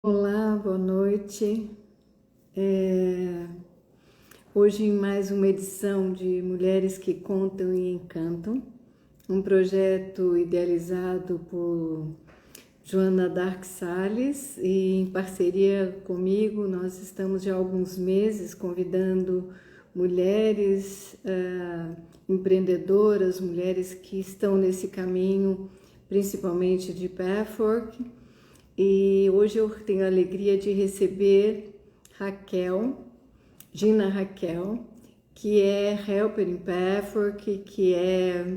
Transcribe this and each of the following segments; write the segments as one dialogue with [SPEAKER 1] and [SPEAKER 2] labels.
[SPEAKER 1] Olá, boa noite. Hoje em mais uma edição de Mulheres que Contam e Encantam, um projeto idealizado por Joana Dark Salles e em parceria comigo nós estamos já há alguns meses convidando mulheres empreendedoras, mulheres que estão nesse caminho, principalmente de pathwork. E hoje eu tenho a alegria de receber Raquel, Gina Raquel, que é Helper in Pathwork, que é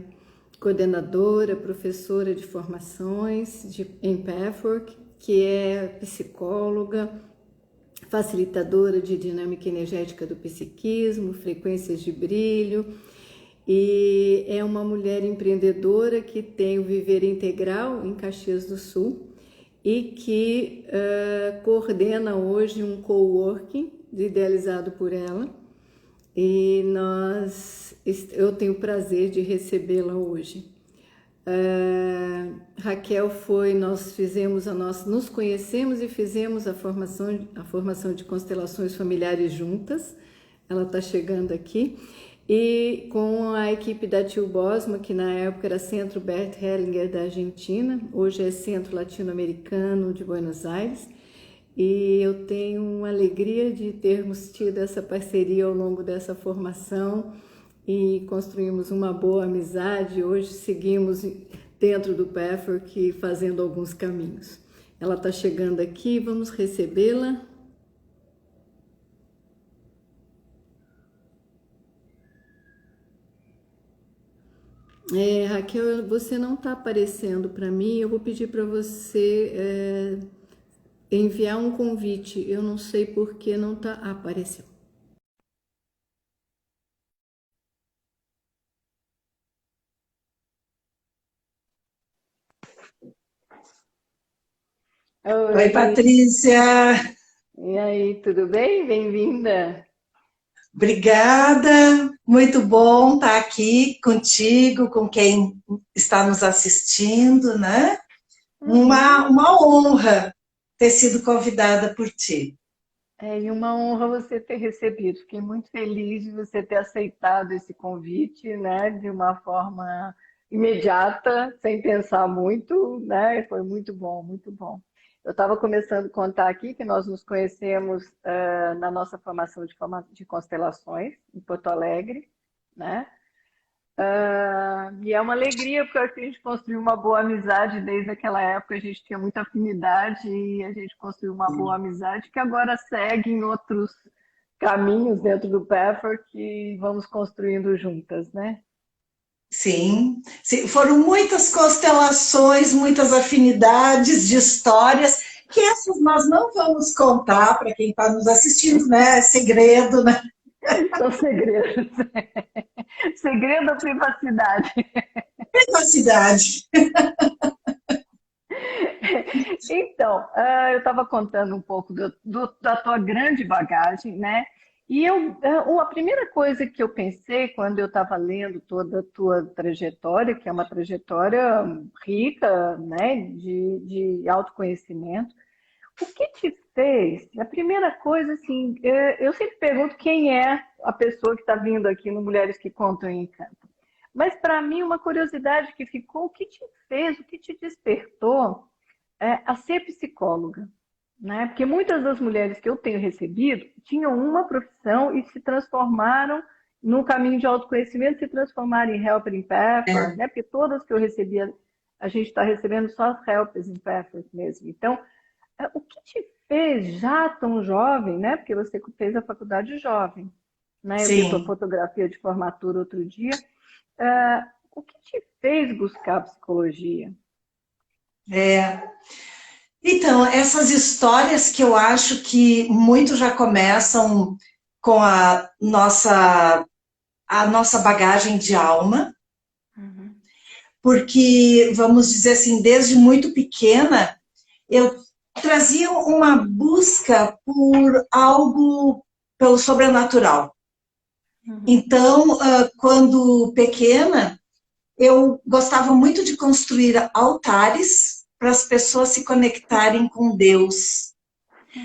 [SPEAKER 1] coordenadora, professora de formações em Pathwork, que é psicóloga, facilitadora de dinâmica energética do psiquismo, frequências de brilho, e é uma mulher empreendedora que tem o Viver Integral em Caxias do Sul e que coordena hoje um coworking idealizado por ela, e eu tenho o prazer de recebê-la hoje. Raquel nos conhecemos e fizemos a formação de constelações familiares juntas. Ela está chegando aqui. E com a equipe da Tio Bosma, que na época era Centro Bert Hellinger da Argentina, hoje é Centro Latino-Americano de Buenos Aires. E eu tenho uma alegria de termos tido essa parceria ao longo dessa formação e construímos uma boa amizade. Hoje seguimos dentro do Pathwork fazendo alguns caminhos. Ela está chegando aqui, vamos recebê-la. Raquel, você não está aparecendo para mim, eu vou pedir para você enviar um convite. Eu não sei por que não está. Apareceu.
[SPEAKER 2] Oi,
[SPEAKER 1] Oi,
[SPEAKER 2] Patrícia.
[SPEAKER 1] e aí, tudo bem? Bem-vinda.
[SPEAKER 2] Obrigada. Muito bom estar aqui contigo, com quem está nos assistindo, né?
[SPEAKER 1] Uhum.
[SPEAKER 2] Uma honra ter sido convidada por ti.
[SPEAKER 1] E uma honra você ter recebido. Fiquei muito feliz de você ter aceitado esse convite, né, de uma forma imediata, sem pensar muito, né? Foi muito bom, muito bom. Eu estava começando a contar aqui que nós nos conhecemos na nossa formação de constelações em Porto Alegre, né? E é uma alegria, porque eu acho que a gente construiu uma boa amizade desde aquela época, a gente tinha muita afinidade e a gente construiu uma boa amizade que agora segue em outros caminhos dentro do Pepper que vamos construindo juntas, né?
[SPEAKER 2] Sim, sim, foram muitas constelações, muitas afinidades de histórias, que essas nós não vamos contar para quem está nos assistindo, né? É segredo, né?
[SPEAKER 1] São segredos. Segredo da privacidade.
[SPEAKER 2] Privacidade.
[SPEAKER 1] Então, eu estava contando um pouco da tua grande bagagem, né? E a primeira coisa que eu pensei quando eu estava lendo toda a tua trajetória, que é uma trajetória rica, né, de autoconhecimento, o que te fez? A primeira coisa, assim, eu sempre pergunto quem é a pessoa que está vindo aqui no Mulheres que Contam e Encantam. Mas para mim, uma curiosidade que ficou, o que te fez, o que te despertou a ser psicóloga, né? Porque muitas das mulheres que eu tenho recebido tinham uma profissão e se transformaram no caminho de autoconhecimento, se transformaram em helper in pathwork, né? Porque todas que eu recebia, a gente está recebendo só as helpers in pathwork mesmo. Então, o que te fez já tão jovem, né? Porque você fez a faculdade jovem, né? Eu vi tua
[SPEAKER 2] Sim.
[SPEAKER 1] fotografia de formatura outro dia. O que te fez buscar psicologia?
[SPEAKER 2] É. Então, essas histórias que eu acho que muito já começam com a nossa bagagem de alma,
[SPEAKER 1] Uhum.
[SPEAKER 2] porque, vamos dizer assim, desde muito pequena, eu trazia uma busca por algo pelo sobrenatural.
[SPEAKER 1] Uhum.
[SPEAKER 2] Então, quando pequena, eu gostava muito de construir altares para as pessoas se conectarem com Deus.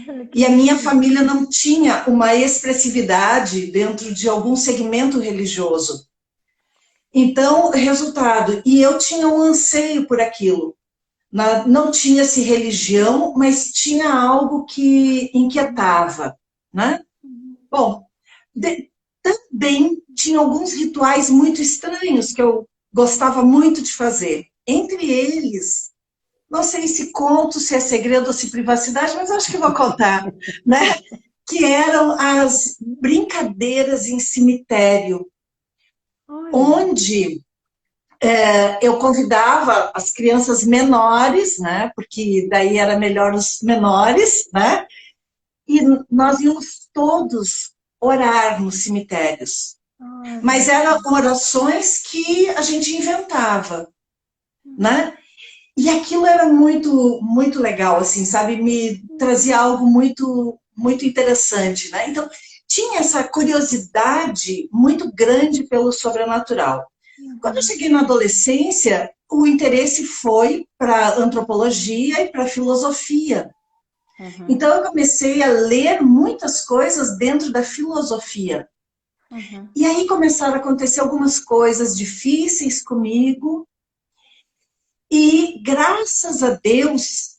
[SPEAKER 1] Olha que
[SPEAKER 2] E a minha
[SPEAKER 1] lindo.
[SPEAKER 2] família não tinha uma expressividade dentro de algum segmento religioso. Então, resultado, e eu tinha um anseio por aquilo. Não tinha-se religião, mas tinha algo que inquietava, né? Bom, também tinha alguns rituais muito estranhos que eu gostava muito de fazer. Entre eles, não sei se conto, se é segredo ou se privacidade, mas acho que vou contar, né? Que eram as brincadeiras em cemitério,
[SPEAKER 1] Olha.
[SPEAKER 2] onde eu convidava as crianças menores, né? Porque daí era melhor os menores, né? E nós íamos todos orar nos cemitérios. Mas
[SPEAKER 1] Olha.
[SPEAKER 2] eram orações que a gente inventava, né? E aquilo era muito, muito legal, assim, sabe? Me trazia algo muito, muito interessante, né? Então, tinha essa curiosidade muito grande pelo sobrenatural. Quando eu
[SPEAKER 1] Uhum.
[SPEAKER 2] cheguei na adolescência, o interesse foi para antropologia e para filosofia.
[SPEAKER 1] Uhum.
[SPEAKER 2] Então, eu comecei a ler muitas coisas dentro da filosofia.
[SPEAKER 1] Uhum.
[SPEAKER 2] E aí começaram a acontecer algumas coisas difíceis comigo, e graças a Deus,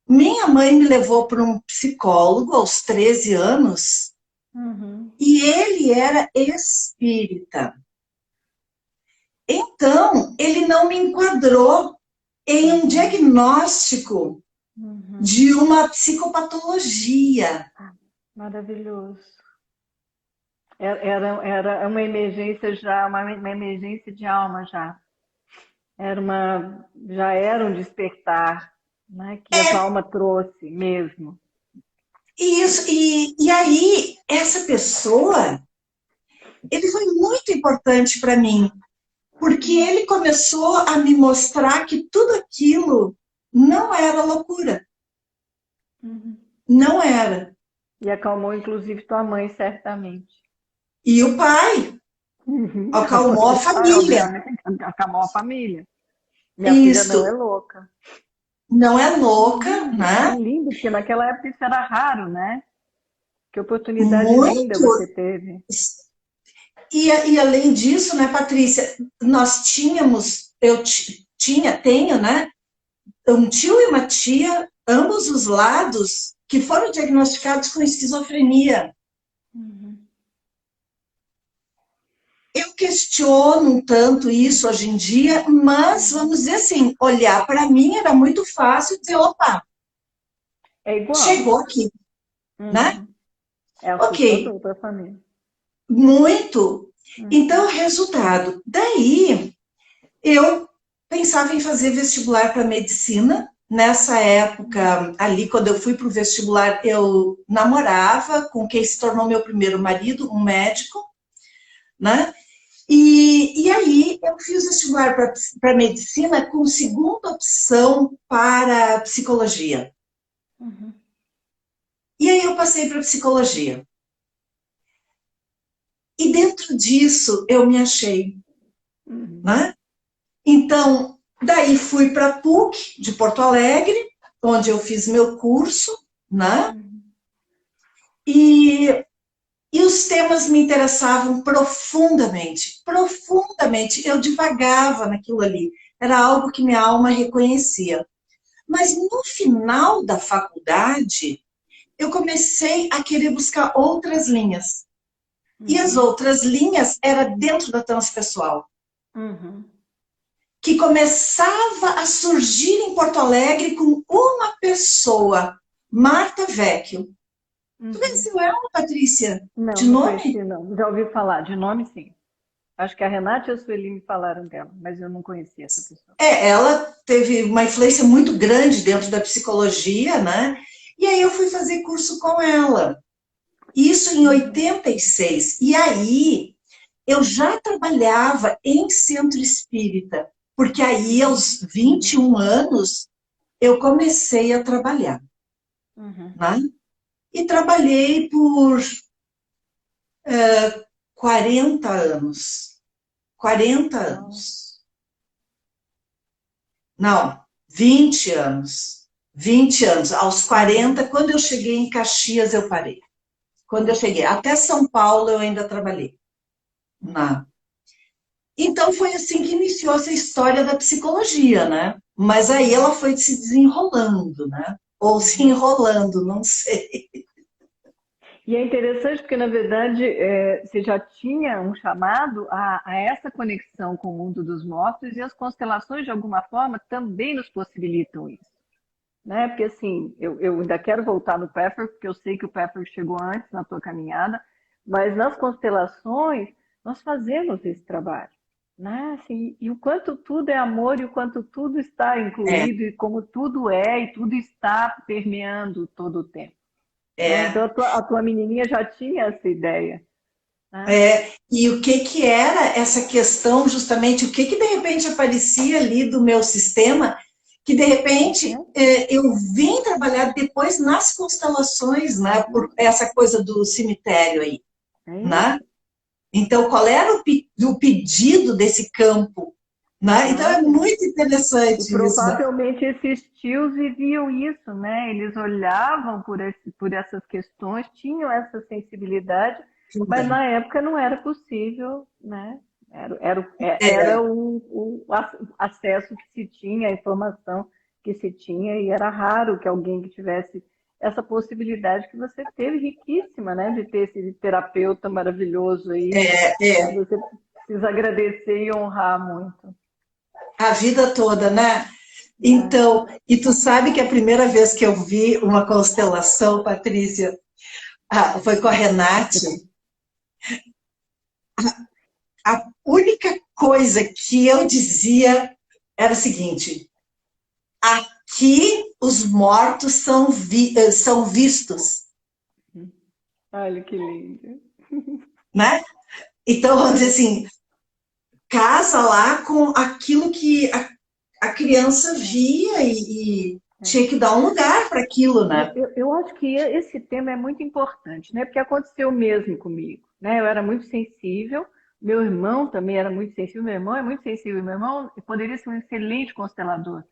[SPEAKER 2] minha mãe me levou para um psicólogo aos 13 anos,
[SPEAKER 1] Uhum.
[SPEAKER 2] e ele era espírita. Então, ele não me enquadrou em um
[SPEAKER 1] Uhum.
[SPEAKER 2] diagnóstico
[SPEAKER 1] Uhum.
[SPEAKER 2] de uma psicopatologia.
[SPEAKER 1] Maravilhoso. Era uma emergência já, uma emergência de alma já. Já era um despertar, né, que a tua alma trouxe mesmo.
[SPEAKER 2] E aí, essa pessoa, ele foi muito importante para mim, porque ele começou a me mostrar que tudo aquilo não era loucura.
[SPEAKER 1] Uhum.
[SPEAKER 2] Não era.
[SPEAKER 1] E acalmou, inclusive, tua mãe, certamente.
[SPEAKER 2] E o pai
[SPEAKER 1] Uhum.
[SPEAKER 2] acalmou a
[SPEAKER 1] O pai,
[SPEAKER 2] família.
[SPEAKER 1] obviamente, acalmou a família. Minha filha não é
[SPEAKER 2] Isso.
[SPEAKER 1] louca.
[SPEAKER 2] Não é louca,
[SPEAKER 1] Que
[SPEAKER 2] né?
[SPEAKER 1] lindo, porque naquela época isso era raro, né? Que oportunidade linda
[SPEAKER 2] Muito.
[SPEAKER 1] você teve.
[SPEAKER 2] E além disso, né, Patrícia, nós tínhamos, tenho, né, um tio e uma tia, ambos os lados, que foram diagnosticados com esquizofrenia.
[SPEAKER 1] Uhum.
[SPEAKER 2] Eu questiono um tanto isso hoje em dia, mas vamos dizer assim, olhar para mim era muito fácil dizer, opa,
[SPEAKER 1] É igual.
[SPEAKER 2] chegou aqui, né?
[SPEAKER 1] Uhum. É
[SPEAKER 2] Ok,
[SPEAKER 1] assustador para a família.
[SPEAKER 2] muito.
[SPEAKER 1] Uhum.
[SPEAKER 2] Então, resultado. Daí, eu pensava em fazer vestibular para medicina. Nessa época, ali, quando eu fui para o vestibular, eu namorava com quem se tornou meu primeiro marido, um médico, né? E aí eu fiz vestibular para medicina com segunda opção para psicologia.
[SPEAKER 1] Uhum.
[SPEAKER 2] E aí eu passei para psicologia. E dentro disso eu me achei,
[SPEAKER 1] Uhum.
[SPEAKER 2] né? Então, daí fui para a PUC de Porto Alegre, onde eu fiz meu curso, né?
[SPEAKER 1] Uhum.
[SPEAKER 2] E, e os temas me interessavam profundamente, profundamente. Eu divagava naquilo ali. Era algo que minha alma reconhecia. Mas no final da faculdade, eu comecei a querer buscar outras linhas. E as
[SPEAKER 1] Uhum.
[SPEAKER 2] outras linhas era dentro da transpessoal,
[SPEAKER 1] Uhum.
[SPEAKER 2] que começava a surgir em Porto Alegre com uma pessoa, Marta Vecchio. Tu
[SPEAKER 1] Uhum.
[SPEAKER 2] conheceu ela, Patrícia?
[SPEAKER 1] Não,
[SPEAKER 2] De
[SPEAKER 1] não
[SPEAKER 2] nome?
[SPEAKER 1] conheci, não. Já ouvi falar, de nome sim. Acho que a Renata e a Sueli me falaram dela, mas eu não conhecia essa pessoa.
[SPEAKER 2] Ela teve uma influência muito grande dentro da psicologia, né? E aí eu fui fazer curso com ela. Isso em
[SPEAKER 1] Uhum.
[SPEAKER 2] 86. E aí eu já trabalhava em centro espírita, porque aí aos
[SPEAKER 1] Uhum.
[SPEAKER 2] 21 anos eu comecei a trabalhar,
[SPEAKER 1] Uhum.
[SPEAKER 2] né? E trabalhei por 40 anos. 40
[SPEAKER 1] Uau.
[SPEAKER 2] anos. Não, 20 anos. 20 anos. Aos 40, quando eu cheguei em Caxias, eu parei. Quando eu cheguei até São Paulo, eu ainda trabalhei. Na... Então, foi assim que iniciou essa história da psicologia, né? Mas aí ela foi se desenrolando, né? Ou se enrolando, não sei.
[SPEAKER 1] E é interessante porque, na verdade, você já tinha um chamado a essa conexão com o mundo dos mortos e as constelações, de alguma forma, também nos possibilitam isso. Né? Porque, assim, eu ainda quero voltar no Pfeffer, porque eu sei que o Pfeffer chegou antes na tua caminhada, mas nas constelações, nós fazemos esse trabalho. Né? Assim, e o quanto tudo é amor e o quanto tudo está
[SPEAKER 2] É,
[SPEAKER 1] incluído e como tudo é e tudo está permeando todo o tempo. Né? Então,
[SPEAKER 2] é,
[SPEAKER 1] a tua menininha já tinha essa ideia. Né?
[SPEAKER 2] e o que que era essa questão, justamente, o que que de repente aparecia ali do meu sistema, que de repente
[SPEAKER 1] Uhum,
[SPEAKER 2] eu vim trabalhar depois nas constelações, né, por
[SPEAKER 1] uhum.
[SPEAKER 2] essa coisa do cemitério aí,
[SPEAKER 1] É
[SPEAKER 2] né?
[SPEAKER 1] isso.
[SPEAKER 2] Então, qual era o pedido desse campo, né? Então, é
[SPEAKER 1] Claro.
[SPEAKER 2] muito
[SPEAKER 1] E
[SPEAKER 2] interessante isso, né?
[SPEAKER 1] provavelmente esses tios viviam isso, né? Eles olhavam por essas questões, tinham essa sensibilidade, mas na época não era possível, né? Era o acesso que se tinha, a informação que se tinha, e era raro que alguém que tivesse essa possibilidade que você teve, riquíssima, né? De ter esse terapeuta maravilhoso aí, que
[SPEAKER 2] É,
[SPEAKER 1] você precisa agradecer e honrar muito.
[SPEAKER 2] a vida toda, né?
[SPEAKER 1] Né?
[SPEAKER 2] Então, e tu sabe que a primeira vez que eu vi uma constelação, Patrícia, foi com a Renate. A única coisa que eu dizia era o seguinte: aqui os mortos são vistos,
[SPEAKER 1] Olha que lindo.
[SPEAKER 2] né? Então, vamos dizer
[SPEAKER 1] É,
[SPEAKER 2] assim, casa lá com aquilo que a criança via e
[SPEAKER 1] é.
[SPEAKER 2] tinha que dar um lugar para aquilo,
[SPEAKER 1] Eu,
[SPEAKER 2] né?
[SPEAKER 1] eu, eu acho que esse tema é muito importante, né? Porque aconteceu mesmo comigo, né? Eu era muito sensível, meu irmão também era muito sensível, meu irmão é muito sensível, meu irmão poderia ser um excelente constelador.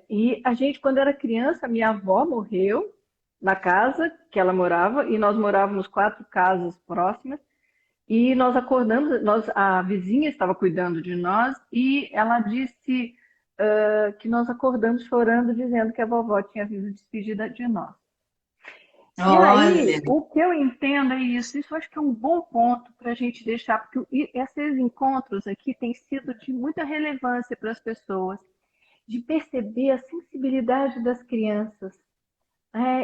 [SPEAKER 1] E a gente, quando era criança, minha avó morreu na casa que ela morava, e nós morávamos 4 casas próximas, e nós acordamos, a vizinha estava cuidando de nós e ela disse que nós acordamos chorando, dizendo que a vovó tinha vindo despedida de nós. E
[SPEAKER 2] Olha,
[SPEAKER 1] aí, o que eu entendo é isso. Isso eu acho que é um bom ponto para a gente deixar, porque esses encontros aqui têm sido de muita relevância para as pessoas, de perceber a sensibilidade das crianças,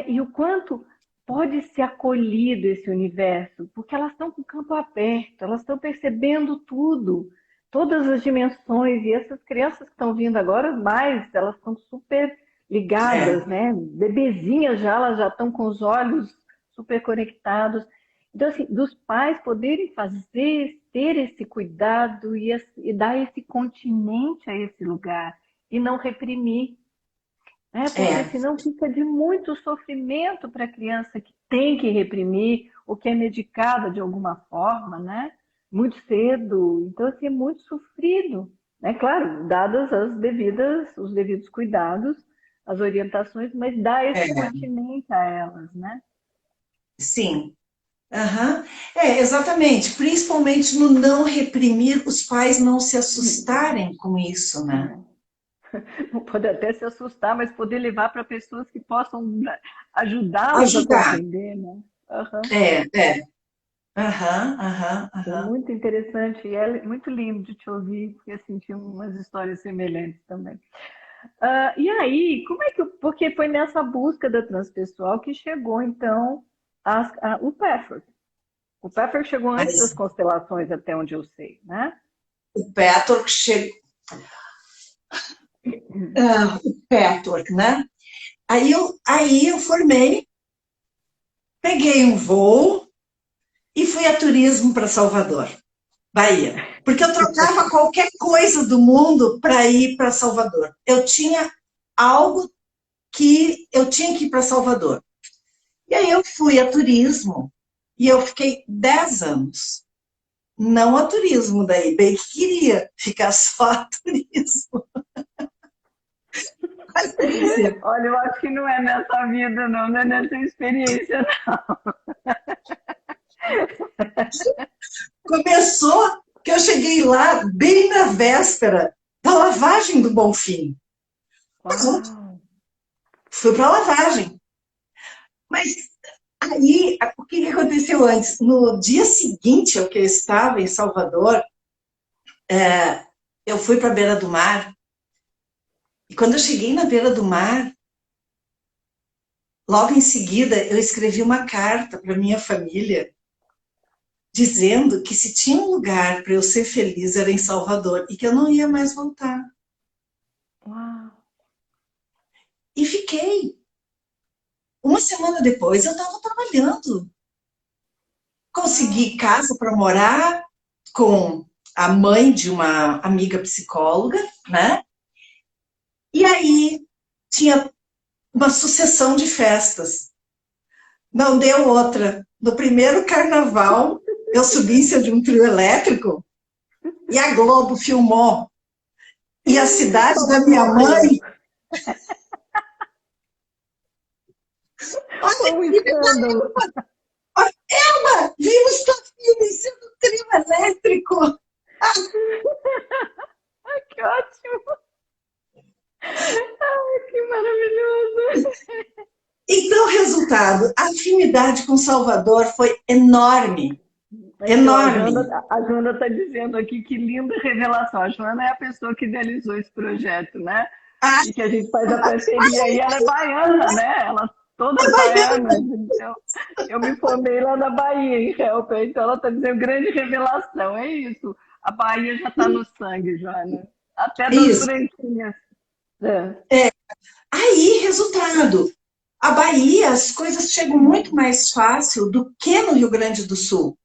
[SPEAKER 1] e o quanto pode ser acolhido esse universo, porque elas estão com o campo aberto, elas estão percebendo tudo, todas as dimensões, e essas crianças que estão vindo agora, mais, elas estão super ligadas,
[SPEAKER 2] é,
[SPEAKER 1] né? Bebezinhas já, elas já estão com os olhos super conectados. Então, assim, dos pais poderem fazer, ter esse cuidado e dar esse continente a esse lugar, e não reprimir, porque
[SPEAKER 2] é,
[SPEAKER 1] senão fica de muito sofrimento para a criança que tem que reprimir ou que é medicada de alguma forma, né? Muito cedo. Então, assim, é muito sofrido, né? Claro, dadas os devidos cuidados, as orientações, mas dá esse
[SPEAKER 2] é,
[SPEAKER 1] continente a elas, né?
[SPEAKER 2] sim. Aham. Exatamente. Principalmente no não reprimir, os pais não se assustarem com isso, né?
[SPEAKER 1] Pode até se assustar, mas poder levar para pessoas que possam ajudá-los a
[SPEAKER 2] Ajudar.
[SPEAKER 1] compreender, né? Aham.
[SPEAKER 2] É. Aham, aham,
[SPEAKER 1] É
[SPEAKER 2] aham.
[SPEAKER 1] muito interessante e é muito lindo de te ouvir, porque eu senti umas histórias semelhantes também. E aí, como é que. Porque foi nessa busca da transpessoal que chegou, então, o Pfeffer. O Pfeffer chegou antes das
[SPEAKER 2] Mas
[SPEAKER 1] constelações, até onde eu sei, né?
[SPEAKER 2] o Petwork chegou. O Petwork, né? Aí eu formei, peguei um voo e fui a turismo para Salvador, Bahia. Porque eu trocava qualquer coisa do mundo para ir para Salvador. Eu tinha algo que eu tinha que ir para Salvador. E aí eu fui a turismo e eu fiquei 10 anos. Não a turismo daí, bem que queria ficar só a turismo. Patrícia,
[SPEAKER 1] Olha, eu acho que não é nessa vida, não é nessa experiência, não.
[SPEAKER 2] começou que eu cheguei lá bem na véspera da lavagem do Bonfim. Pronto,
[SPEAKER 1] Uau!
[SPEAKER 2] fui para a lavagem. Mas aí, o que aconteceu antes? No dia seguinte ao que eu estava em Salvador, eu fui para a beira do mar. E quando eu cheguei na beira do mar, logo em seguida, eu escrevi uma carta para minha família, dizendo que se tinha um lugar para eu ser feliz era em Salvador e que eu não ia mais voltar.
[SPEAKER 1] Uau!
[SPEAKER 2] E fiquei. Uma semana depois, eu estava trabalhando.
[SPEAKER 1] Uau!
[SPEAKER 2] Consegui casa para morar com a mãe de uma amiga psicóloga, né? E aí tinha uma sucessão de festas. Não deu outra. No primeiro carnaval, eu subi em cima de um trio elétrico e a Globo filmou. E a cidade da
[SPEAKER 1] Como
[SPEAKER 2] minha
[SPEAKER 1] correu?
[SPEAKER 2] mãe,
[SPEAKER 1] Foi
[SPEAKER 2] olha
[SPEAKER 1] um
[SPEAKER 2] que
[SPEAKER 1] escândalo.
[SPEAKER 2] vimos tua filha em cima do trio elétrico.
[SPEAKER 1] Que ótimo! Ai, que maravilhoso!
[SPEAKER 2] Então, resultado, a afinidade com Salvador foi enorme,
[SPEAKER 1] Então,
[SPEAKER 2] enorme.
[SPEAKER 1] A Joana está dizendo aqui que linda revelação. A Joana é a pessoa que idealizou esse projeto, né?
[SPEAKER 2] Ah,
[SPEAKER 1] E que a gente faz a parceria. E ela é baiana, né? Ela todas baianas. Então, eu me formei lá na Bahia, em Helper. Então, ela está dizendo grande revelação. É isso. A Bahia já está no sangue, Joana. Até das
[SPEAKER 2] isso.
[SPEAKER 1] branquinhas. É.
[SPEAKER 2] Aí, resultado, a Bahia, as coisas chegam muito mais fácil do que no Rio Grande do Sul.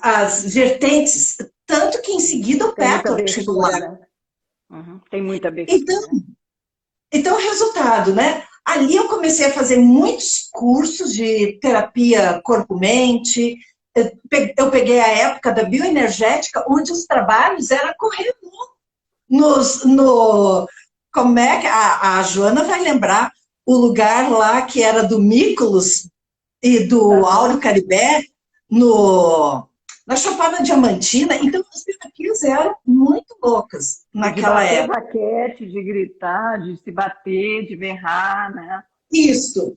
[SPEAKER 2] As vertentes, tanto que em seguida o
[SPEAKER 1] Tem muita
[SPEAKER 2] Petro chegou lá.
[SPEAKER 1] abertura, né? Uhum. Tem muita
[SPEAKER 2] Então,
[SPEAKER 1] abertura.
[SPEAKER 2] então, resultado, né? Ali eu comecei a fazer muitos cursos de terapia corpo-mente. Eu peguei a época da bioenergética, onde os trabalhos eram correr no. Como é que. A Joana vai lembrar o lugar lá que era do Mícolos e do Áureo
[SPEAKER 1] Uhum.
[SPEAKER 2] Caribé, na Chapada Diamantina. Então, as terapias eram muito loucas
[SPEAKER 1] De
[SPEAKER 2] naquela
[SPEAKER 1] bater
[SPEAKER 2] época.
[SPEAKER 1] raquete, de gritar, de se bater, de berrar, né?
[SPEAKER 2] Isso.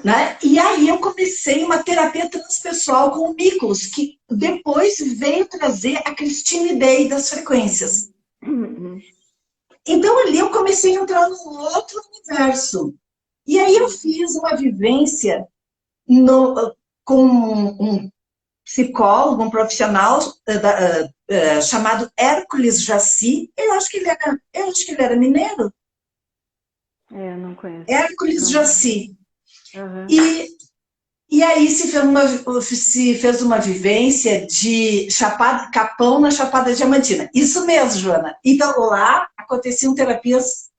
[SPEAKER 2] Né? E aí eu comecei uma terapia transpessoal com o Miklos, que depois veio trazer a Christine Day das frequências.
[SPEAKER 1] Uhum.
[SPEAKER 2] Então ali eu comecei a entrar num outro universo. E aí eu fiz uma vivência com um psicólogo, um profissional chamado Hércules Jaci. Eu acho que ele era mineiro.
[SPEAKER 1] É, não conheço.
[SPEAKER 2] Hércules
[SPEAKER 1] Não.
[SPEAKER 2] Jaci.
[SPEAKER 1] Uhum.
[SPEAKER 2] E E aí se fez uma vivência de Chapada, Capão na Chapada Diamantina. Isso mesmo, Joana. Então, lá aconteciam terapias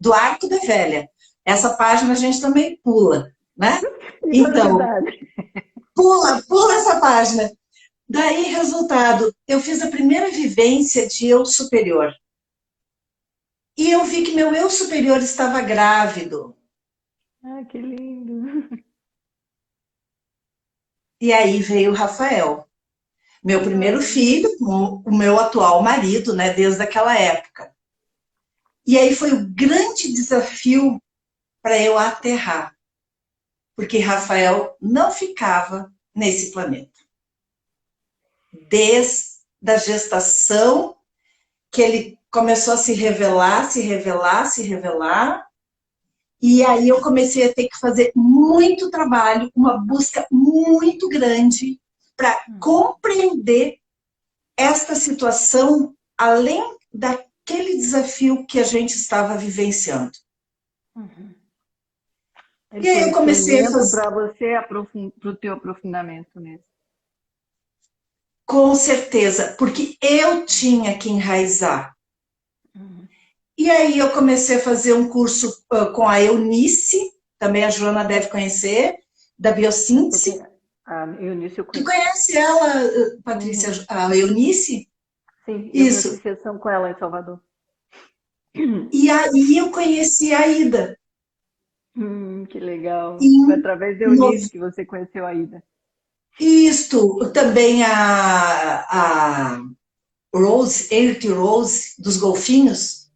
[SPEAKER 2] do Arco da Velha. Essa página a gente também pula, né?
[SPEAKER 1] Que
[SPEAKER 2] Então,
[SPEAKER 1] novidade.
[SPEAKER 2] pula essa página. Daí, resultado, eu fiz a primeira vivência de eu superior. E eu vi que meu eu superior estava grávido.
[SPEAKER 1] Ah, que lindo.
[SPEAKER 2] E aí veio o Rafael. Meu primeiro
[SPEAKER 1] Ah,
[SPEAKER 2] filho, com o meu atual marido, né, desde aquela época. E aí foi o grande desafio para eu aterrar, porque Rafael não ficava nesse planeta. Desde a gestação, que ele começou a se revelar, se revelar, se revelar, e aí eu comecei a ter que fazer muito trabalho, uma busca muito grande para compreender esta situação além daquele desafio que a gente estava vivenciando.
[SPEAKER 1] uhum.
[SPEAKER 2] E
[SPEAKER 1] Ele
[SPEAKER 2] aí
[SPEAKER 1] foi
[SPEAKER 2] eu comecei a
[SPEAKER 1] instrumento
[SPEAKER 2] fazer,
[SPEAKER 1] para você, para o teu aprofundamento mesmo.
[SPEAKER 2] com certeza, porque eu tinha que enraizar.
[SPEAKER 1] Uhum.
[SPEAKER 2] E aí eu comecei a fazer um curso com a Eunice, também a Joana deve conhecer, da
[SPEAKER 1] Porque
[SPEAKER 2] Biossíntese.
[SPEAKER 1] a Eunice eu
[SPEAKER 2] Tu
[SPEAKER 1] conheço.
[SPEAKER 2] conhece ela, Patrícia,
[SPEAKER 1] Uhum.
[SPEAKER 2] a Eunice?
[SPEAKER 1] Sim, eu já
[SPEAKER 2] Isso.
[SPEAKER 1] fiz sessão com ela em Salvador.
[SPEAKER 2] E aí eu conheci a Ida.
[SPEAKER 1] Que legal. Foi
[SPEAKER 2] Em
[SPEAKER 1] através da
[SPEAKER 2] no-
[SPEAKER 1] Eunice que você conheceu a Ida.
[SPEAKER 2] Isto, também a Rose, Earth Rose, dos golfinhos.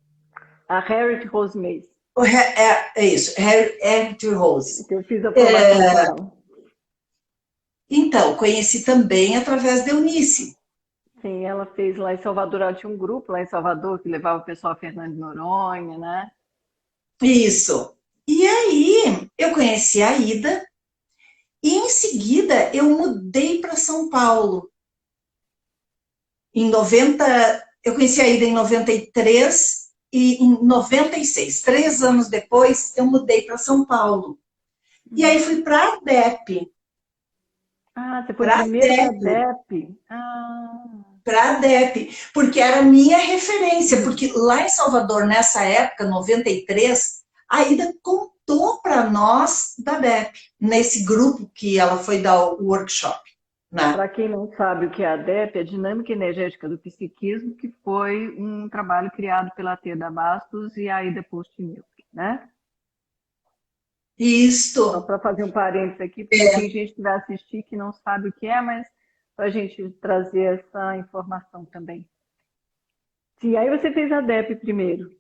[SPEAKER 1] A Harriet Rose Mays,
[SPEAKER 2] É isso, Earth Rose.
[SPEAKER 1] que eu fiz a formação com ela.
[SPEAKER 2] Então, conheci também através da Eunice.
[SPEAKER 1] Sim, ela fez lá em Salvador, ela tinha um grupo lá em Salvador que levava o pessoal a Fernando de Noronha, né?
[SPEAKER 2] Isso. E aí, eu conheci a Ida, e em seguida eu mudei para São Paulo. Em 90, eu conheci a Ida em 93 e em 96, 3 anos depois, eu mudei para São Paulo. E aí fui para a ADEP.
[SPEAKER 1] Ah, você foi
[SPEAKER 2] Para a
[SPEAKER 1] primeiro para a
[SPEAKER 2] ADEP.
[SPEAKER 1] DEP. Ah,
[SPEAKER 2] Para a DEP, porque era a minha referência, porque lá em Salvador, nessa época, 93, a Ida contou para nós da DEP, nesse grupo que ela foi dar o workshop, né?
[SPEAKER 1] para quem não sabe o que é a DEP, a Dinâmica Energética do Psiquismo, que foi um trabalho criado pela Teda Bastos e a Ida Postmilk, né? Só
[SPEAKER 2] Isto,
[SPEAKER 1] para fazer um parênteses aqui, porque tem gente que vai assistir que não sabe o que é, mas para a gente trazer essa informação também. Sim, aí você fez a DEP primeiro.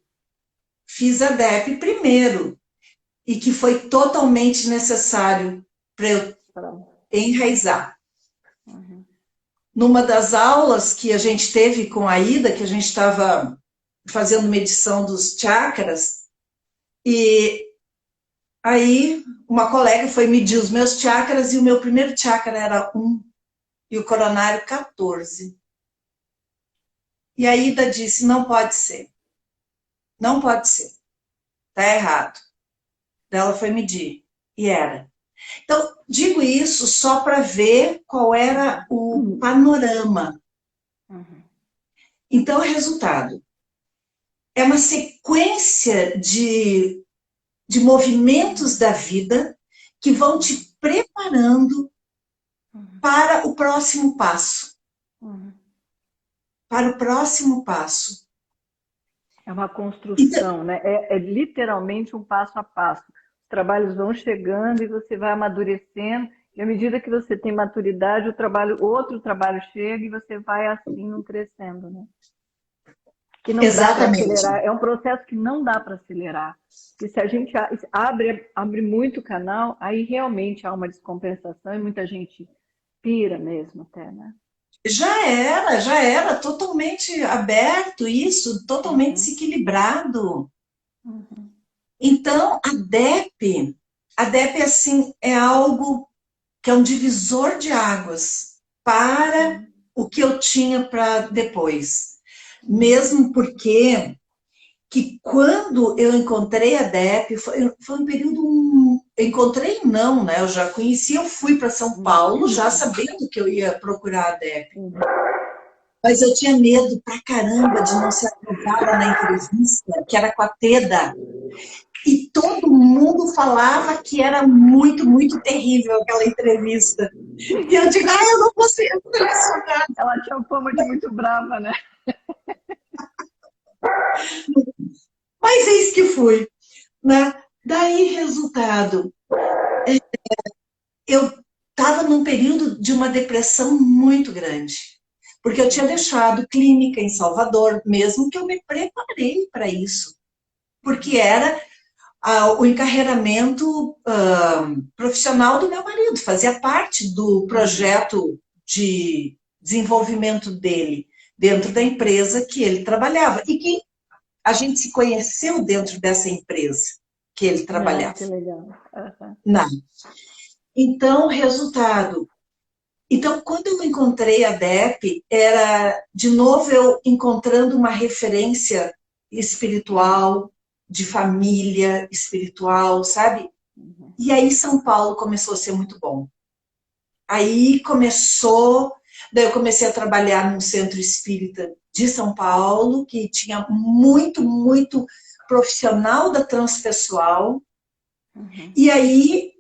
[SPEAKER 2] fiz a DEP primeiro, e que foi totalmente necessário para eu
[SPEAKER 1] Pronto.
[SPEAKER 2] enraizar.
[SPEAKER 1] Uhum.
[SPEAKER 2] Numa das aulas que a gente teve com a Ida, que a gente estava fazendo medição dos chakras, e aí uma colega foi medir os meus chakras e o meu primeiro chakra era 1 e o coronário 14. E a Ida disse, não pode ser, não pode ser, tá errado. Ela foi medir e era. Então, digo isso só para ver qual era o panorama.
[SPEAKER 1] Uhum.
[SPEAKER 2] Então, o resultado é uma sequência de movimentos da vida que vão te preparando para o próximo passo.
[SPEAKER 1] Uhum.
[SPEAKER 2] Para o próximo passo.
[SPEAKER 1] É uma
[SPEAKER 2] Então,
[SPEAKER 1] construção, né? É literalmente um passo a passo. Os trabalhos vão chegando e você vai amadurecendo, e à medida que você tem maturidade, outro trabalho chega e você vai assim crescendo, né? Que não dá para
[SPEAKER 2] exatamente.
[SPEAKER 1] acelerar, é um processo que não dá para acelerar. Porque se a gente abre muito o canal, aí realmente há uma descompensação e muita gente pira mesmo até, né?
[SPEAKER 2] Já era totalmente aberto isso, totalmente
[SPEAKER 1] Uhum,
[SPEAKER 2] desequilibrado.
[SPEAKER 1] uhum,
[SPEAKER 2] Então, a DEP assim, é algo que é um divisor de águas para
[SPEAKER 1] sim,
[SPEAKER 2] o que eu tinha para depois.
[SPEAKER 1] uhum,
[SPEAKER 2] Mesmo porque que quando eu encontrei a DEP, foi um período. Encontrei não, né? Eu já conhecia, eu fui para São Paulo, já sabendo que eu ia procurar a DEP.
[SPEAKER 1] uhum.
[SPEAKER 2] Mas eu tinha medo pra caramba de não ser aprovada na entrevista, que era com a Teda. E todo mundo falava que era muito, muito terrível aquela entrevista. E eu digo, eu não vou ser selecionada.
[SPEAKER 1] Ela tinha fama de muito brava, né?
[SPEAKER 2] Mas eis que fui, né? Daí, resultado, eu estava num período de uma depressão muito grande, porque eu tinha deixado clínica em Salvador, mesmo que eu me preparei para isso, porque era o encarreiramento profissional do meu marido, fazia parte do projeto de desenvolvimento dele dentro da empresa que ele trabalhava e que a gente se conheceu dentro dessa empresa que ele
[SPEAKER 1] Ah,
[SPEAKER 2] trabalhava.
[SPEAKER 1] que legal. Uhum.
[SPEAKER 2] Não. Então, resultado. Então, quando eu encontrei a DEP, era, de novo, eu encontrando uma referência espiritual, de família espiritual, sabe?
[SPEAKER 1] Uhum.
[SPEAKER 2] E aí São Paulo começou a ser muito bom. Aí começou, daí eu comecei a trabalhar num centro espírita de São Paulo, que tinha muito, muito profissional da transpessoal.
[SPEAKER 1] Uhum.
[SPEAKER 2] E aí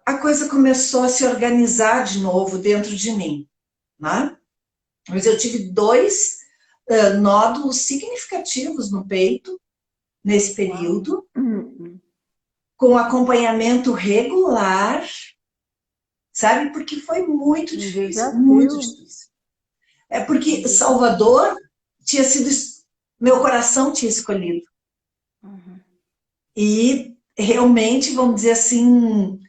[SPEAKER 2] a coisa começou a se organizar de novo dentro de mim, né? Mas eu tive dois nódulos significativos no peito, nesse
[SPEAKER 1] Uau.
[SPEAKER 2] período, com acompanhamento regular, sabe? Porque foi muito
[SPEAKER 1] Um
[SPEAKER 2] difícil, muito
[SPEAKER 1] desafio.
[SPEAKER 2] difícil. É
[SPEAKER 1] Um
[SPEAKER 2] porque
[SPEAKER 1] desafio.
[SPEAKER 2] Salvador tinha sido, meu coração tinha escolhido.
[SPEAKER 1] Uhum.
[SPEAKER 2] E realmente, vamos dizer assim,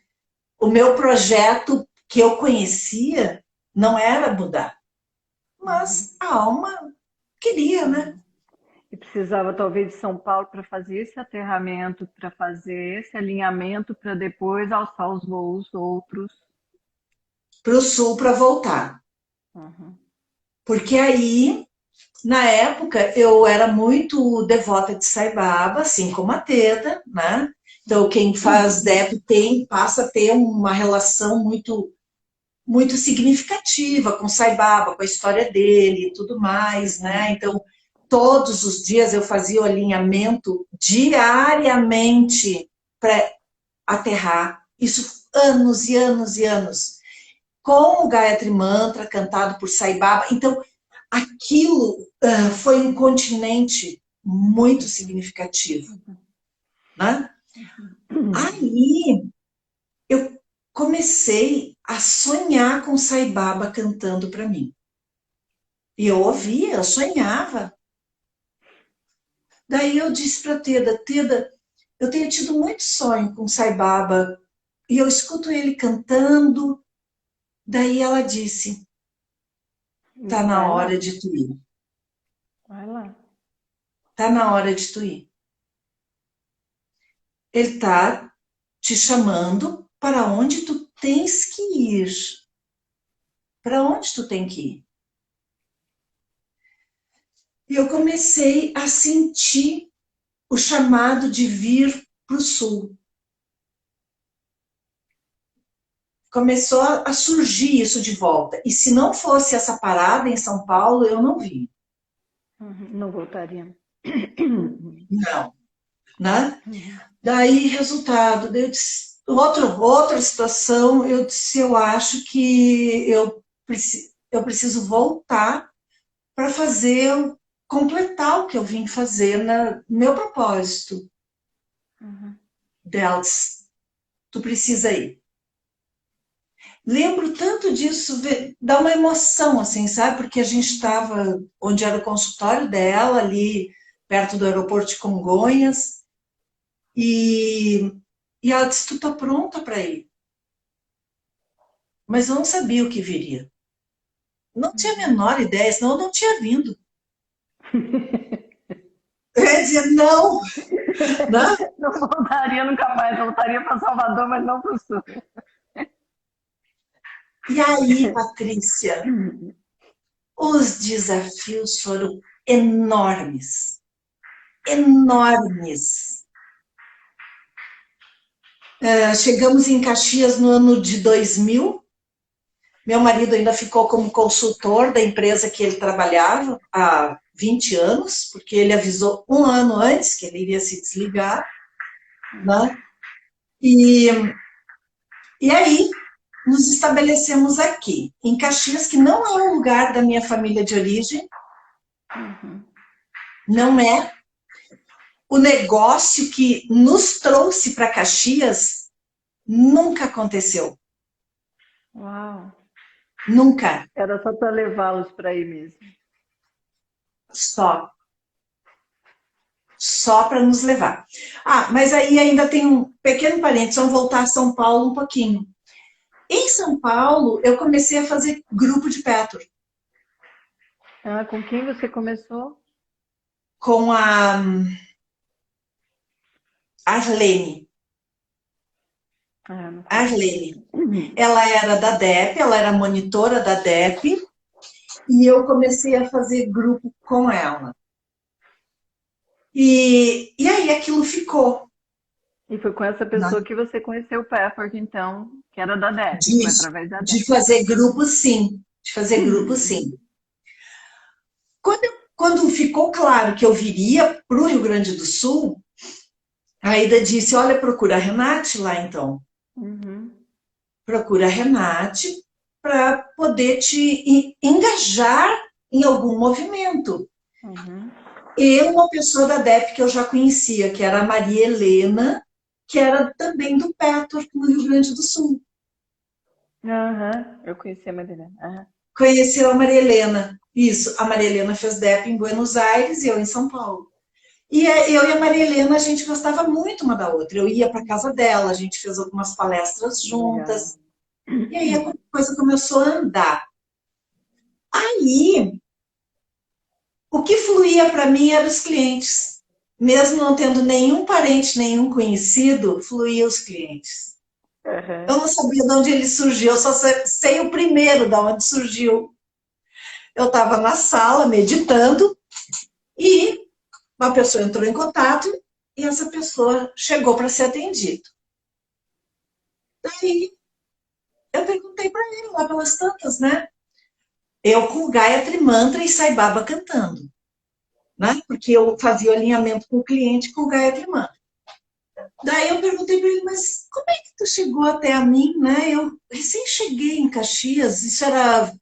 [SPEAKER 2] o meu projeto que eu conhecia não era mudar,
[SPEAKER 1] Uhum.
[SPEAKER 2] mas a alma queria, né?
[SPEAKER 1] Uhum. E precisava talvez de São Paulo para fazer esse aterramento, para fazer esse alinhamento, para depois alçar os voos outros.
[SPEAKER 2] Para o sul para voltar.
[SPEAKER 1] Uhum.
[SPEAKER 2] Porque aí, na época, eu era muito devota de Sai Baba, assim como a Teda, né? Então, quem faz DEP passa a ter uma relação muito significativa com Sai Baba, com a história dele e tudo mais, né? Então, todos os dias eu fazia o alinhamento diariamente para aterrar. Isso anos e anos e anos. Com o Gayatri Mantra, cantado por Sai Baba. Então, aquilo foi um continente muito significativo, né? Aí, eu comecei a sonhar com Sai Baba cantando para mim. E eu ouvia, eu sonhava. Daí eu disse para Teda, Teda, eu tenho tido muito sonho com Sai Baba e eu escuto ele cantando. Daí ela disse, tá na
[SPEAKER 1] Vai
[SPEAKER 2] hora
[SPEAKER 1] lá,
[SPEAKER 2] de tu ir.
[SPEAKER 1] vai lá.
[SPEAKER 2] Tá na hora de tu ir. Ele tá te chamando para onde tu tens que ir. Para onde tu tem que ir? E eu comecei a sentir o chamado de vir para o sul. Começou a surgir isso de volta. E se não fosse essa parada em São Paulo, eu não vi.
[SPEAKER 1] Uhum. Não voltaria.
[SPEAKER 2] Não, né?
[SPEAKER 1] Uhum.
[SPEAKER 2] Daí, resultado, eu disse, outra situação, eu disse, eu acho que eu preciso voltar para fazer, completar o que eu vim fazer no meu propósito.
[SPEAKER 1] Uhum.
[SPEAKER 2] Delas, tu precisa ir. Lembro tanto disso, dá uma emoção, assim, sabe? Porque a gente estava onde era o consultório dela, ali perto do aeroporto de Congonhas, e, e ela disse, tu tá pronta para ir. Mas eu não sabia o que viria. Não tinha a
[SPEAKER 1] Uhum.
[SPEAKER 2] menor ideia, senão eu não tinha vindo. Eu ia dizer, não, né?
[SPEAKER 1] Não voltaria nunca mais, voltaria para Salvador, mas não para o sul.
[SPEAKER 2] E aí, Patrícia, os desafios foram enormes, enormes. Chegamos em Caxias no ano de 2000. Meu marido ainda ficou como consultor da empresa que ele trabalhava há 20 anos, porque ele avisou um ano antes que ele iria se desligar, né? E, e aí, nos estabelecemos aqui, em Caxias, que não é o lugar da minha família de origem,
[SPEAKER 1] Uhum.
[SPEAKER 2] não é. O negócio que nos trouxe para Caxias nunca aconteceu.
[SPEAKER 1] Uau.
[SPEAKER 2] Nunca.
[SPEAKER 1] Era só para levá-los para aí mesmo.
[SPEAKER 2] Só. Só para nos levar. Ah, mas aí ainda tem um pequeno parênteses, vamos voltar a São Paulo um pouquinho. Em São Paulo, eu comecei a fazer grupo de Petro
[SPEAKER 1] Ah, com quem você começou?
[SPEAKER 2] com a Arlene.
[SPEAKER 1] Ah, não conheço.
[SPEAKER 2] Arlene. Ela era da DEP, ela era monitora da DEP, e eu comecei a fazer grupo com ela. E aí aquilo ficou,
[SPEAKER 1] E foi com essa
[SPEAKER 2] né?
[SPEAKER 1] pessoa que você conheceu o Pefford, então, que era da DEP,
[SPEAKER 2] De,
[SPEAKER 1] foi através da
[SPEAKER 2] de
[SPEAKER 1] DEP.
[SPEAKER 2] fazer grupo, sim. De fazer grupo, sim. Quando ficou claro que eu viria para o Rio Grande do Sul, a Ida disse, olha, procura a Renate lá, então.
[SPEAKER 1] Uhum.
[SPEAKER 2] Procura a Renate para poder te engajar em algum movimento.
[SPEAKER 1] Uhum.
[SPEAKER 2] E uma pessoa da DEP que eu já conhecia, que era a Maria Helena, que era também do Petworth, no Rio Grande do Sul.
[SPEAKER 1] Aham, eu conheci a Madalena. Aham.
[SPEAKER 2] Conheceu a Maria Helena. Isso, a Maria Helena fez DEP em Buenos Aires e eu em São Paulo. E eu e a Maria Helena, a gente gostava muito uma da outra. Eu ia para casa dela, a gente fez algumas palestras
[SPEAKER 1] Legal.
[SPEAKER 2] juntas. E aí a coisa começou a andar. Aí, o que fluía para mim eram os clientes. Mesmo não tendo nenhum parente, nenhum conhecido, fluía os clientes. Eu
[SPEAKER 1] Aham.
[SPEAKER 2] não sabia de onde ele surgiu, eu só sei o primeiro de onde surgiu. Eu estava na sala meditando e uma pessoa entrou em contato e essa pessoa chegou para ser atendida. Daí eu perguntei para ele lá pelas tantas, né? Eu com o Gayatri Mantra e Sai Baba cantando, né? Porque eu fazia o alinhamento com o cliente com o Gayatri Mantra. Daí eu perguntei para ele, mas como é que tu chegou até a mim, né? Eu recém cheguei em Caxias, isso era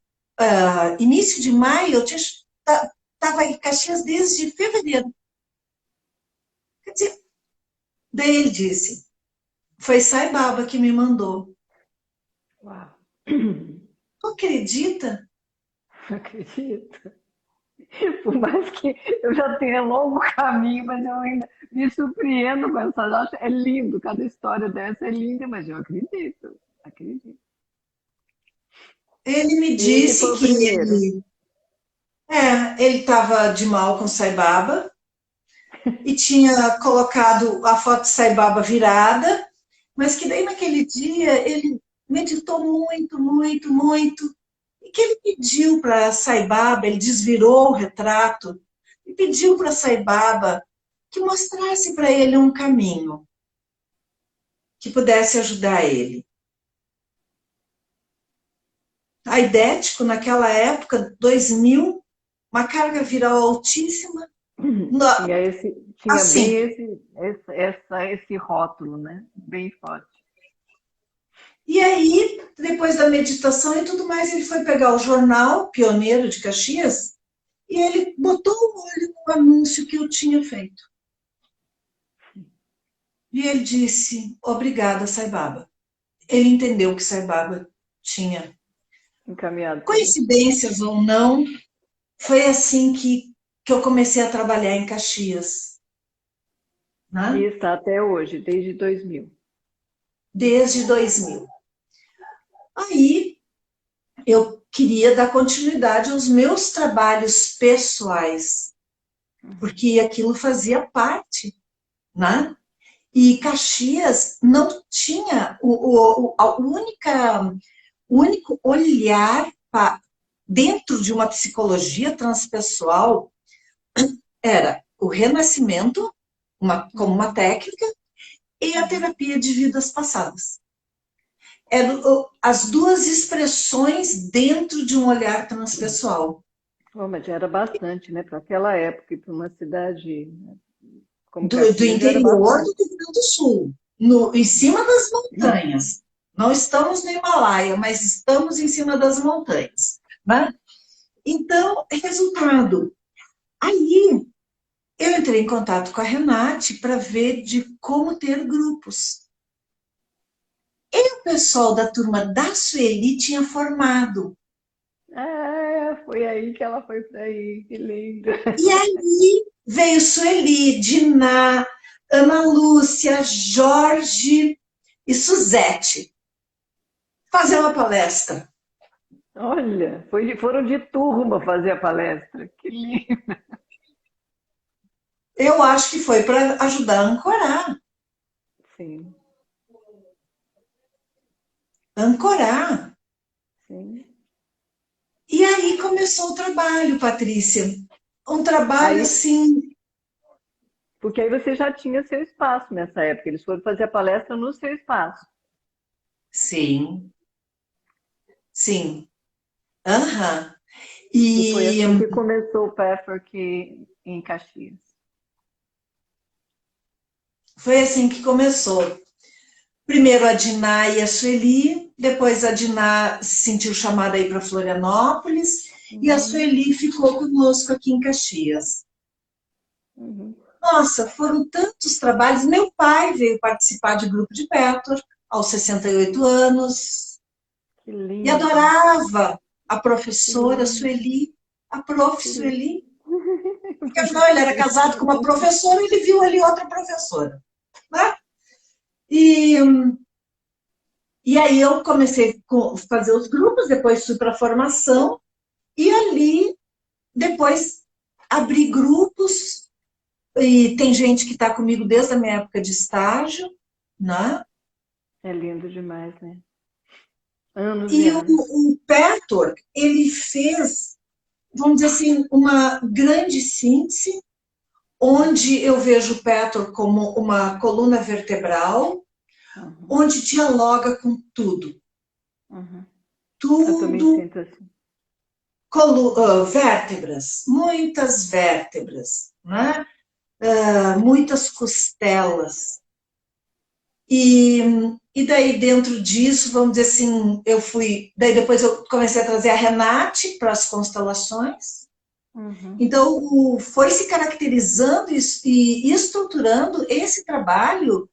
[SPEAKER 2] início de maio, eu estava em Caxias desde fevereiro. Quer dizer, daí ele disse, foi Sai Baba que me mandou.
[SPEAKER 1] Uau.
[SPEAKER 2] Tu acredita?
[SPEAKER 1] Não acredito. Por mais que eu já tenha longo caminho, mas eu ainda me surpreendo com essa. Nossa, é lindo, cada história dessa é linda, mas eu acredito. Acredito.
[SPEAKER 2] Ele me
[SPEAKER 1] E esse foi
[SPEAKER 2] disse
[SPEAKER 1] o
[SPEAKER 2] que
[SPEAKER 1] primeiro.
[SPEAKER 2] ele estava de mal com Sai Baba e tinha colocado a foto de Sai Baba virada, mas que daí naquele dia ele meditou muito, muito, muito, e que ele pediu para Sai Baba, ele desvirou o retrato e pediu para Sai Baba que mostrasse para ele um caminho que pudesse ajudar ele. A Idético, naquela época, 2000, uma carga viral altíssima,
[SPEAKER 1] Tinha bem
[SPEAKER 2] assim.
[SPEAKER 1] esse rótulo, né? Bem forte.
[SPEAKER 2] E aí, depois da meditação e tudo mais, ele foi pegar o jornal Pioneiro de Caxias e ele botou o olho no anúncio que eu tinha feito. E ele disse, obrigada, Sai Baba. Ele entendeu que Sai Baba tinha.
[SPEAKER 1] Encaminhado para você.
[SPEAKER 2] Coincidências ou não, foi assim que eu comecei a trabalhar em Caxias,
[SPEAKER 1] E
[SPEAKER 2] né?
[SPEAKER 1] está até hoje, desde 2000.
[SPEAKER 2] Desde 2000. Aí, eu queria dar continuidade aos meus trabalhos pessoais, porque aquilo fazia parte, né? E Caxias não tinha o único olhar dentro de uma psicologia transpessoal era o renascimento, como uma técnica, e a terapia de vidas passadas. Eram as duas expressões dentro de um olhar transpessoal.
[SPEAKER 1] Oh, mas já era bastante, né? Para aquela época, e para uma cidade, né, como
[SPEAKER 2] Do
[SPEAKER 1] Caxias, já era
[SPEAKER 2] interior
[SPEAKER 1] bastante.
[SPEAKER 2] do Rio Grande do Sul, em cima das montanhas. Não estamos no Himalaia, mas estamos em cima das montanhas. Né? Então, resultado. Aí, eu entrei em contato com a Renate para ver de como ter grupos. E o pessoal da turma da Sueli tinha formado.
[SPEAKER 1] Foi aí que ela foi para aí, que lindo.
[SPEAKER 2] E aí veio Sueli, Diná, Ana Lúcia, Jorge e Suzete fazer uma palestra.
[SPEAKER 1] Olha, foram de turma fazer a palestra. Que lindo.
[SPEAKER 2] Eu acho que foi para ajudar a ancorar.
[SPEAKER 1] Sim,
[SPEAKER 2] Ancorar.
[SPEAKER 1] sim.
[SPEAKER 2] E aí começou o trabalho, Patrícia. Um trabalho
[SPEAKER 1] Aí,
[SPEAKER 2] assim.
[SPEAKER 1] porque aí você já tinha seu espaço nessa época. Eles foram fazer a palestra no seu espaço.
[SPEAKER 2] Sim, sim. Aham.
[SPEAKER 1] E foi
[SPEAKER 2] E
[SPEAKER 1] assim que começou o Pathwork em Caxias.
[SPEAKER 2] foi assim que começou. Primeiro a Diná e a Sueli, depois a Diná se sentiu chamada aí para Florianópolis e a
[SPEAKER 1] Uhum.
[SPEAKER 2] Sueli ficou conosco aqui em Caxias.
[SPEAKER 1] Uhum.
[SPEAKER 2] Nossa, foram tantos trabalhos. Meu pai veio participar de grupo de Petor aos 68 anos
[SPEAKER 1] Que
[SPEAKER 2] e
[SPEAKER 1] lindo,
[SPEAKER 2] adorava a
[SPEAKER 1] que
[SPEAKER 2] professora
[SPEAKER 1] lindo,
[SPEAKER 2] Sueli, a prof.
[SPEAKER 1] que lindo.
[SPEAKER 2] Sueli. Porque afinal ele era casado com uma professora e ele viu ali outra professora, né? E, e aí eu comecei a fazer os grupos, depois fui para a formação e ali depois abri grupos e tem gente que está comigo desde a minha época de estágio, né?
[SPEAKER 1] É lindo demais, né? Anos e
[SPEAKER 2] E
[SPEAKER 1] anos.
[SPEAKER 2] o Petor, ele fez, vamos dizer assim, uma grande síntese, onde eu vejo o Petor como uma coluna vertebral,
[SPEAKER 1] Uhum,
[SPEAKER 2] onde dialoga com tudo.
[SPEAKER 1] uhum. Eu também
[SPEAKER 2] Tudo,
[SPEAKER 1] sinto assim.
[SPEAKER 2] vértebras, muitas vértebras, né? Muitas costelas. E, e daí, dentro disso, vamos dizer assim, eu fui. Daí, depois, eu comecei a trazer a Renate para as constelações.
[SPEAKER 1] Uhum,
[SPEAKER 2] Então, foi se caracterizando e estruturando esse trabalho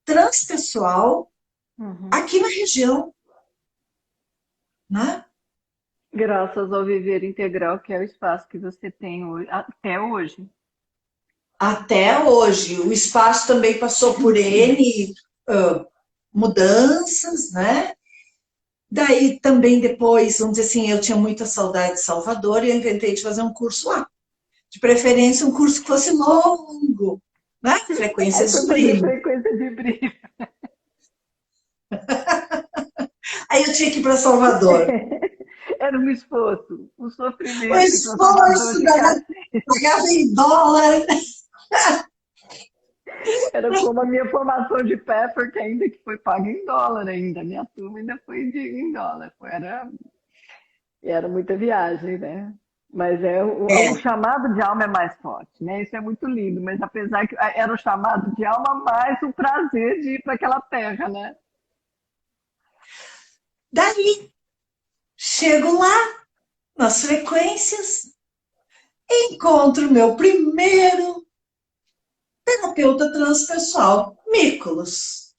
[SPEAKER 2] transpessoal
[SPEAKER 1] uhum.
[SPEAKER 2] aqui na região, né?
[SPEAKER 1] Graças ao Viver Integral, que é o espaço que você tem hoje, até hoje.
[SPEAKER 2] Até hoje. O espaço também passou por N mudanças, né? Daí também depois, vamos dizer assim, eu tinha muita saudade de Salvador e eu inventei de fazer um curso lá. De preferência, um curso que fosse longo, né?
[SPEAKER 1] Aí
[SPEAKER 2] Frequências
[SPEAKER 1] foi
[SPEAKER 2] de
[SPEAKER 1] fazer
[SPEAKER 2] brilho.
[SPEAKER 1] frequência de brilho.
[SPEAKER 2] Aí eu tinha que ir para Salvador.
[SPEAKER 1] Era um esforço, um
[SPEAKER 2] O
[SPEAKER 1] sofrimento, um transformador
[SPEAKER 2] esforço
[SPEAKER 1] de cachê.
[SPEAKER 2] pagava em dólar.
[SPEAKER 1] Era como a minha formação de Pepper, que ainda que foi paga em dólar ainda. Minha turma ainda foi em dólar. Era muita viagem, né? Mas o
[SPEAKER 2] É,
[SPEAKER 1] chamado de alma é mais forte, né? Isso é muito lindo, mas apesar que era o chamado de alma, mais o prazer de ir para aquela terra, né?
[SPEAKER 2] daí, chego lá, nas frequências, encontro meu primeiro terapeuta transpessoal, Mícolos.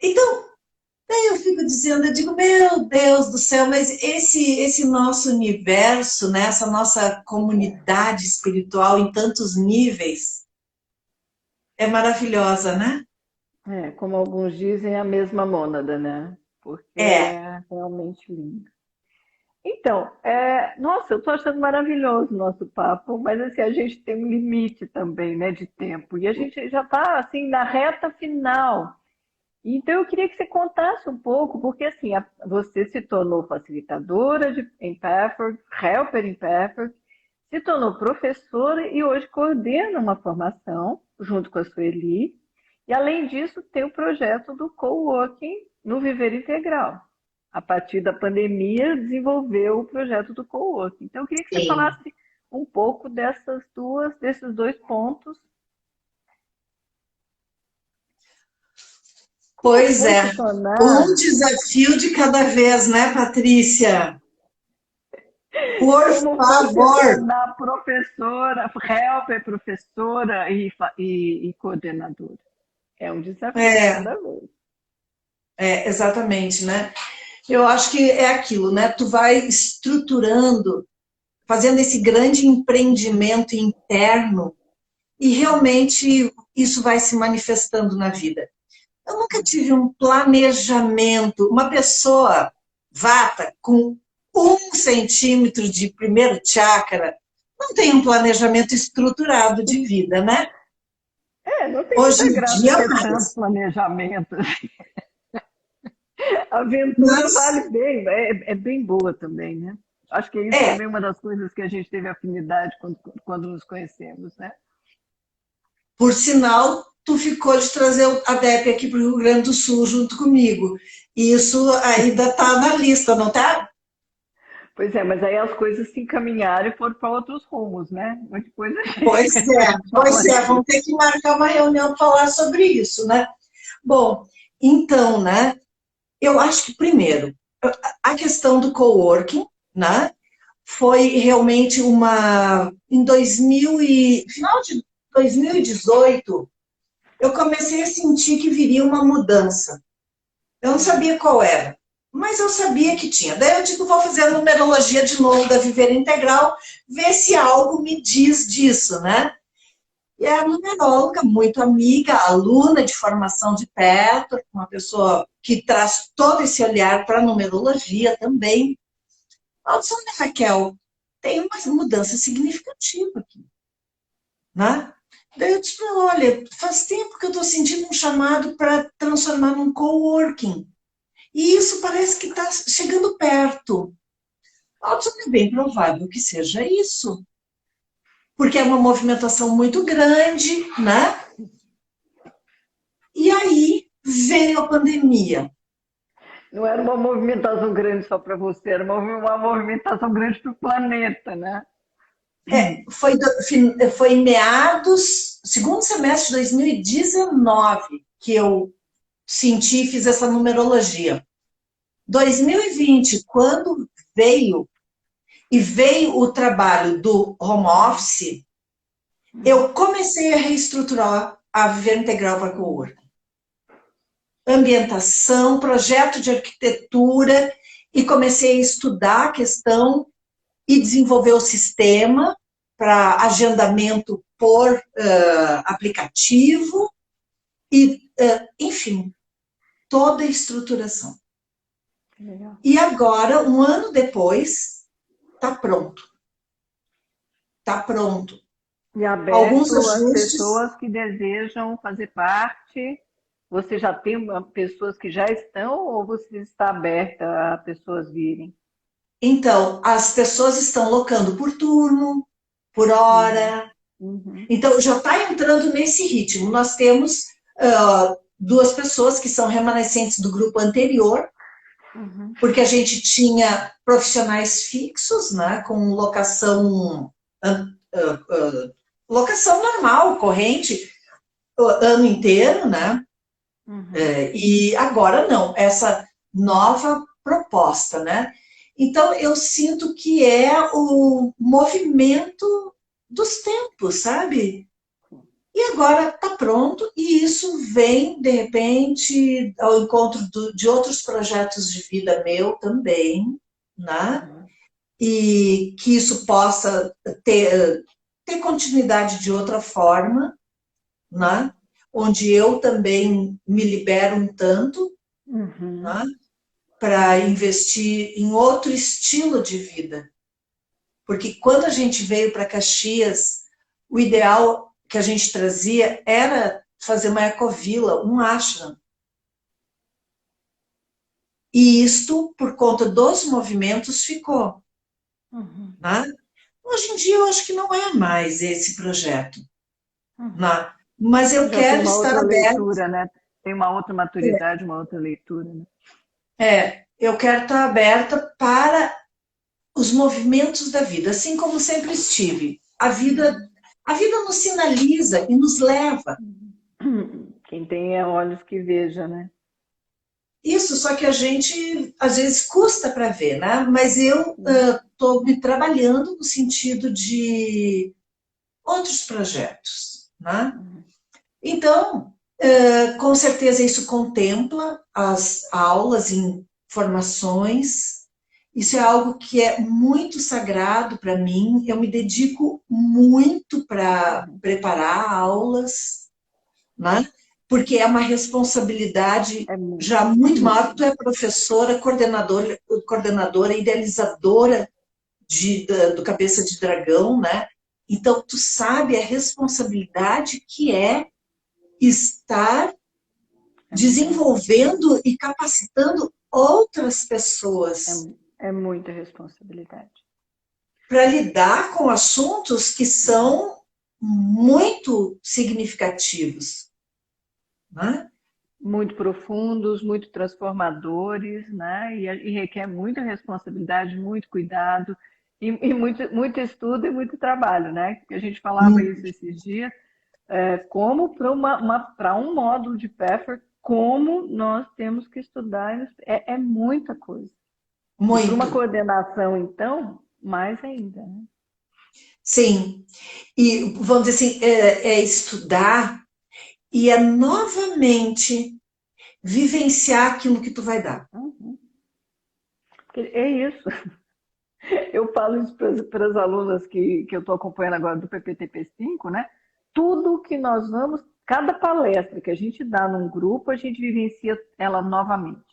[SPEAKER 2] Então, daí eu fico dizendo, eu digo, meu Deus do céu, mas esse nosso universo, né, essa nossa comunidade espiritual em tantos níveis, é maravilhosa, né?
[SPEAKER 1] Como alguns dizem, a mesma mônada, né? Porque
[SPEAKER 2] É,
[SPEAKER 1] é realmente lindo. Então, nossa, eu estou achando maravilhoso o nosso papo, mas assim, a gente tem um limite também, né, de tempo. E a gente já está assim na reta final. Então, eu queria que você contasse um pouco, porque assim, você se tornou facilitadora em Pathwork, helper em Pathwork, se tornou professora e hoje coordena uma formação junto com a Sueli. E, além disso, tem o projeto do coworking no Viver Integral. A partir da pandemia, desenvolveu o projeto do coworking. Então, eu queria que você
[SPEAKER 2] sim.
[SPEAKER 1] falasse um pouco desses dois pontos. Como
[SPEAKER 2] Pois
[SPEAKER 1] foi
[SPEAKER 2] é.
[SPEAKER 1] se
[SPEAKER 2] Um
[SPEAKER 1] tornar
[SPEAKER 2] desafio de cada vez, né, Patrícia? Por
[SPEAKER 1] Como foi se
[SPEAKER 2] favor.
[SPEAKER 1] tornar professora, helper, professora e coordenadora? É um desafio de
[SPEAKER 2] É,
[SPEAKER 1] cada vez.
[SPEAKER 2] exatamente, né? Eu acho que é aquilo, né? Tu vai estruturando, fazendo esse grande empreendimento interno e realmente isso vai se manifestando na vida. Eu nunca tive um planejamento. Uma pessoa vata com 1 centímetro de primeiro chakra não tem um planejamento estruturado de vida, né?
[SPEAKER 1] Não tem
[SPEAKER 2] Hoje
[SPEAKER 1] muita
[SPEAKER 2] em
[SPEAKER 1] graça
[SPEAKER 2] dia,
[SPEAKER 1] ter tanto
[SPEAKER 2] mais.
[SPEAKER 1] planejamento. A aventura
[SPEAKER 2] Mas,
[SPEAKER 1] vale bem, é bem boa também, né? Acho que isso
[SPEAKER 2] é,
[SPEAKER 1] também é uma das coisas que a gente teve afinidade quando nos conhecemos, né?
[SPEAKER 2] por sinal, tu ficou de trazer a Dep aqui para o Rio Grande do Sul junto comigo. E isso ainda está na lista, não tá?
[SPEAKER 1] Pois é, mas aí as coisas se encaminharam e foram para outros rumos, né? Mas depois a
[SPEAKER 2] Pois
[SPEAKER 1] gente fala
[SPEAKER 2] é,
[SPEAKER 1] disso.
[SPEAKER 2] vamos ter que marcar uma reunião para falar sobre isso, né? Bom, então, né, eu acho que primeiro, a questão do coworking, né, foi realmente em final de 2018, eu comecei a sentir que viria uma mudança. Eu não sabia qual era, mas eu sabia que tinha. Daí eu digo, vou fazer a numerologia de novo da Viver Integral, ver se algo me diz disso, né? E é a numeróloga, muito amiga, aluna de formação de perto, uma pessoa que traz todo esse olhar para a numerologia também. Ela disse, olha, Raquel, tem uma mudança significativa aqui, né? Daí eu disse, olha, faz tempo que eu estou sentindo um chamado para transformar num coworking. E isso parece que está chegando perto. Ela disse, é bem provável que seja isso. Porque é uma movimentação muito grande, né? E aí veio a pandemia.
[SPEAKER 1] Não era uma movimentação grande só para você, era uma movimentação grande para o planeta, né?
[SPEAKER 2] Foi em meados, segundo semestre de 2019, que eu senti e fiz essa numerologia. 2020, quando veio o trabalho do home office, eu comecei a reestruturar a Viver Integral para Coworking. Ambientação, projeto de arquitetura, e comecei a estudar a questão e desenvolver o sistema para agendamento por aplicativo, e, enfim, toda a estruturação.
[SPEAKER 1] Legal.
[SPEAKER 2] E agora, um ano depois, está pronto. Está pronto.
[SPEAKER 1] E
[SPEAKER 2] Alguns
[SPEAKER 1] aberto às
[SPEAKER 2] ajustes.
[SPEAKER 1] pessoas que desejam fazer parte. Você já tem pessoas que já estão ou você está aberta a pessoas virem?
[SPEAKER 2] Então, as pessoas estão locando por turno, por hora.
[SPEAKER 1] Uhum.
[SPEAKER 2] Então, já está entrando nesse ritmo. Nós temos 2 pessoas que são remanescentes do grupo anterior, porque a gente tinha profissionais fixos, né, com locação normal, corrente, o ano inteiro, né? E agora não, essa nova proposta, né? Então, eu sinto que é o movimento dos tempos, sabe? E agora está pronto, e isso vem, de repente, ao encontro de outros projetos de vida meu também, né? E que isso possa ter continuidade de outra forma, né? Onde eu também me libero um tanto, né? Para investir em outro estilo de vida. Porque quando a gente veio para Caxias, o ideal que a gente trazia era fazer uma ecovila, um ashram. E isto, por conta dos movimentos, ficou. Né? Hoje em dia, eu acho que não é mais esse projeto. Né? Mas eu
[SPEAKER 1] Já tem
[SPEAKER 2] quero
[SPEAKER 1] uma
[SPEAKER 2] estar
[SPEAKER 1] outra
[SPEAKER 2] aberta.
[SPEAKER 1] leitura, né? Tem uma outra maturidade, uma outra leitura, né?
[SPEAKER 2] Eu quero estar aberta para os movimentos da vida, assim como sempre estive. A vida nos sinaliza e nos leva.
[SPEAKER 1] Quem tem olhos que veja, né?
[SPEAKER 2] Isso, só que a gente, às vezes, custa para ver, né? Mas eu estou me trabalhando no sentido de outros projetos, né? Então, com certeza isso contempla as aulas em formações. Isso é algo que é muito sagrado para mim. Eu me dedico muito para preparar aulas, né? Porque é uma responsabilidade já muito maior. Tu é professora, coordenadora, idealizadora do Cabeça de Dragão, né? Então, tu sabe a responsabilidade que é estar desenvolvendo e capacitando outras pessoas.
[SPEAKER 1] É muita responsabilidade.
[SPEAKER 2] Para lidar com assuntos que são muito significativos. Né?
[SPEAKER 1] Muito profundos, muito transformadores, né? E requer muita responsabilidade, muito cuidado, e muito estudo e muito trabalho, né? Porque a gente falava isso esses dias, como para um módulo de Pfeffer, como nós temos que estudar, é muita coisa.
[SPEAKER 2] Muito.
[SPEAKER 1] E para uma coordenação, então, mais ainda, né?
[SPEAKER 2] Sim, e vamos dizer assim, é estudar e é novamente vivenciar aquilo que tu vai dar.
[SPEAKER 1] Uhum. É isso. Eu falo isso para as alunas que eu estou acompanhando agora do PPTP 5, né? Tudo que nós vamos, cada palestra que a gente dá num grupo, a gente vivencia ela novamente.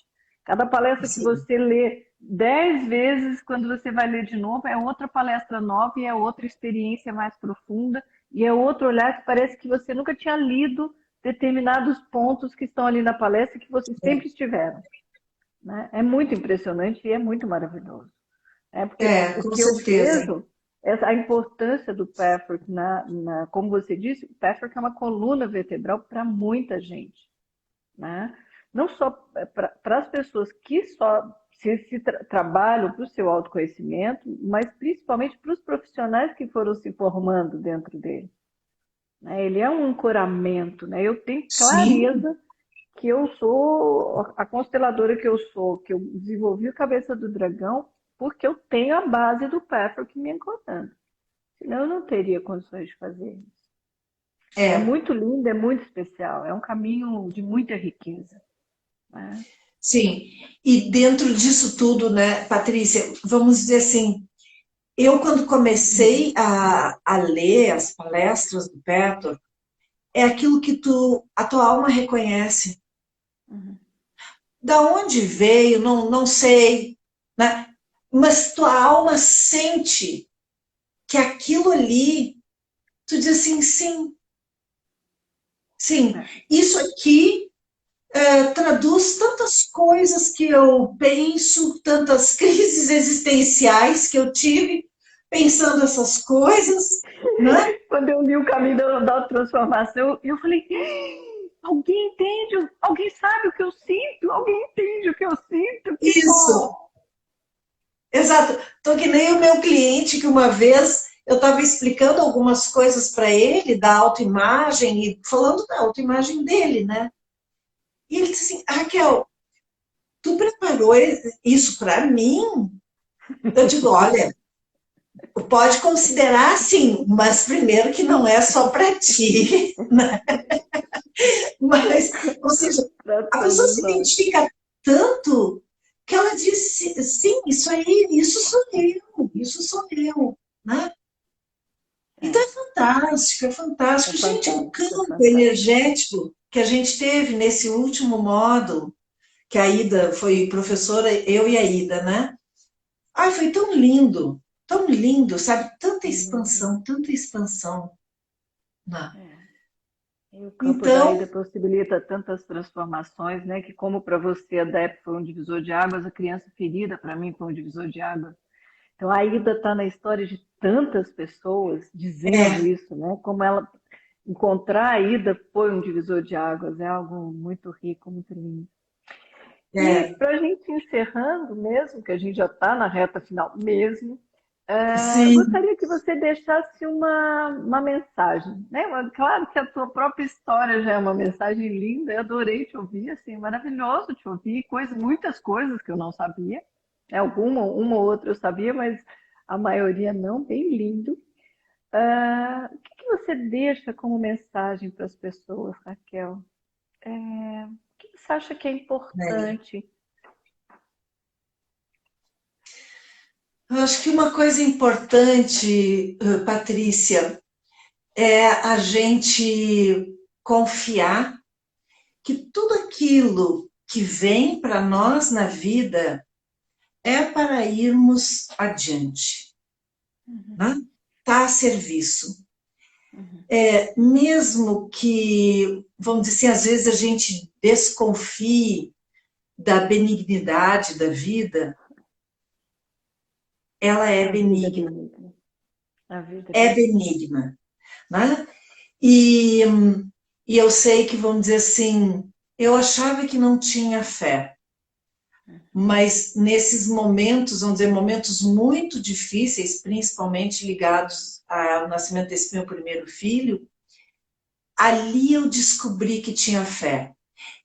[SPEAKER 1] Cada palestra que
[SPEAKER 2] Sim,
[SPEAKER 1] você lê 10 vezes, quando você vai ler de novo, é outra palestra nova e é outra experiência mais profunda e é outro olhar que parece que você nunca tinha lido determinados pontos que estão ali na palestra que vocês sempre estiveram, né? É muito impressionante e é muito maravilhoso. Porque o
[SPEAKER 2] com
[SPEAKER 1] que eu
[SPEAKER 2] certeza.
[SPEAKER 1] vejo é a importância do Patrick como você disse, o Patrick é uma coluna vertebral para muita gente, né? Não só para as pessoas que só trabalham para o seu autoconhecimento, mas principalmente para os profissionais que foram se formando dentro dele, né? Ele é um ancoramento, né? Eu tenho
[SPEAKER 2] Sim,
[SPEAKER 1] clareza que eu sou a consteladora que eu desenvolvi a cabeça do dragão, porque eu tenho a base do Patrick me ancorando. Senão eu não teria condições de fazer isso. É
[SPEAKER 2] é,
[SPEAKER 1] muito lindo, é muito especial, é um caminho de muita riqueza, né?
[SPEAKER 2] sim. E dentro disso tudo, né, Patrícia, vamos dizer assim, eu quando comecei a ler as palestras do Peter, é aquilo que a tua alma reconhece.
[SPEAKER 1] Uhum.
[SPEAKER 2] Da onde veio, não sei, né? Mas tua alma sente que aquilo ali, tu diz assim, sim, sim,
[SPEAKER 1] É.
[SPEAKER 2] isso aqui traduz tantas coisas que eu penso, tantas crises existenciais que eu tive pensando essas coisas, né?
[SPEAKER 1] Quando eu li o caminho da transformação, eu falei: alguém entende? Alguém sabe o que eu sinto? Alguém entende o que eu sinto? Que
[SPEAKER 2] Isso,
[SPEAKER 1] bom!
[SPEAKER 2] exato. Tô que nem o meu cliente que uma vez eu estava explicando algumas coisas para ele da autoimagem e falando da autoimagem dele, né? E ele disse assim, Raquel, tu preparou isso para mim? Eu digo, olha, pode considerar sim, mas primeiro que não é só para ti, né? Mas, ou seja,
[SPEAKER 1] Para
[SPEAKER 2] a pessoa
[SPEAKER 1] todos
[SPEAKER 2] se
[SPEAKER 1] nós.
[SPEAKER 2] identifica tanto que ela diz, sim, isso aí, isso sou eu, né? Então
[SPEAKER 1] É,
[SPEAKER 2] é fantástico, é
[SPEAKER 1] é
[SPEAKER 2] fantástico. Gente, o
[SPEAKER 1] fantástico, é
[SPEAKER 2] campo
[SPEAKER 1] fantástico.
[SPEAKER 2] energético que a gente teve nesse último módulo, que a Ida foi professora, eu e a Ida, né? Ai, foi tão lindo, sabe? Tanta
[SPEAKER 1] Lindo.
[SPEAKER 2] expansão, tanta expansão. Né?
[SPEAKER 1] É. E o campo da
[SPEAKER 2] Então,
[SPEAKER 1] ida possibilita tantas transformações, né? Que como para você a DEP foi um divisor de águas, a criança ferida para mim foi um divisor de águas. Então a ida está na história de tantas pessoas dizendo
[SPEAKER 2] é,
[SPEAKER 1] isso, né? Como ela encontrar a ida foi um divisor de águas, é algo muito rico, muito lindo. E
[SPEAKER 2] é,
[SPEAKER 1] para a gente encerrando mesmo, que a gente já está na reta final mesmo, eu
[SPEAKER 2] sim,
[SPEAKER 1] gostaria que você deixasse uma mensagem, né? Claro que a tua própria história já é uma mensagem linda, eu adorei te ouvir, assim, maravilhoso te ouvir, muitas coisas que eu não sabia, né? Uma ou outra eu sabia, mas a maioria não, bem lindo. O que você deixa como mensagem para as pessoas, Raquel? O que você acha que é
[SPEAKER 2] né?
[SPEAKER 1] importante?
[SPEAKER 2] Eu acho que uma coisa importante, Patrícia, é a gente confiar que tudo aquilo que vem para nós na vida é para irmos adiante,
[SPEAKER 1] Uhum,
[SPEAKER 2] né? Está a serviço.
[SPEAKER 1] uhum.
[SPEAKER 2] Mesmo que, vamos dizer assim, às vezes a gente desconfie da benignidade da vida, ela é
[SPEAKER 1] A vida é
[SPEAKER 2] benigna,
[SPEAKER 1] benigna. A vida é
[SPEAKER 2] é
[SPEAKER 1] benigna.
[SPEAKER 2] benigna, né? E, e eu sei que, vamos dizer assim, eu achava que não tinha fé, mas nesses momentos, vamos dizer, momentos muito difíceis, principalmente ligados ao nascimento desse meu primeiro filho, ali eu descobri que tinha fé.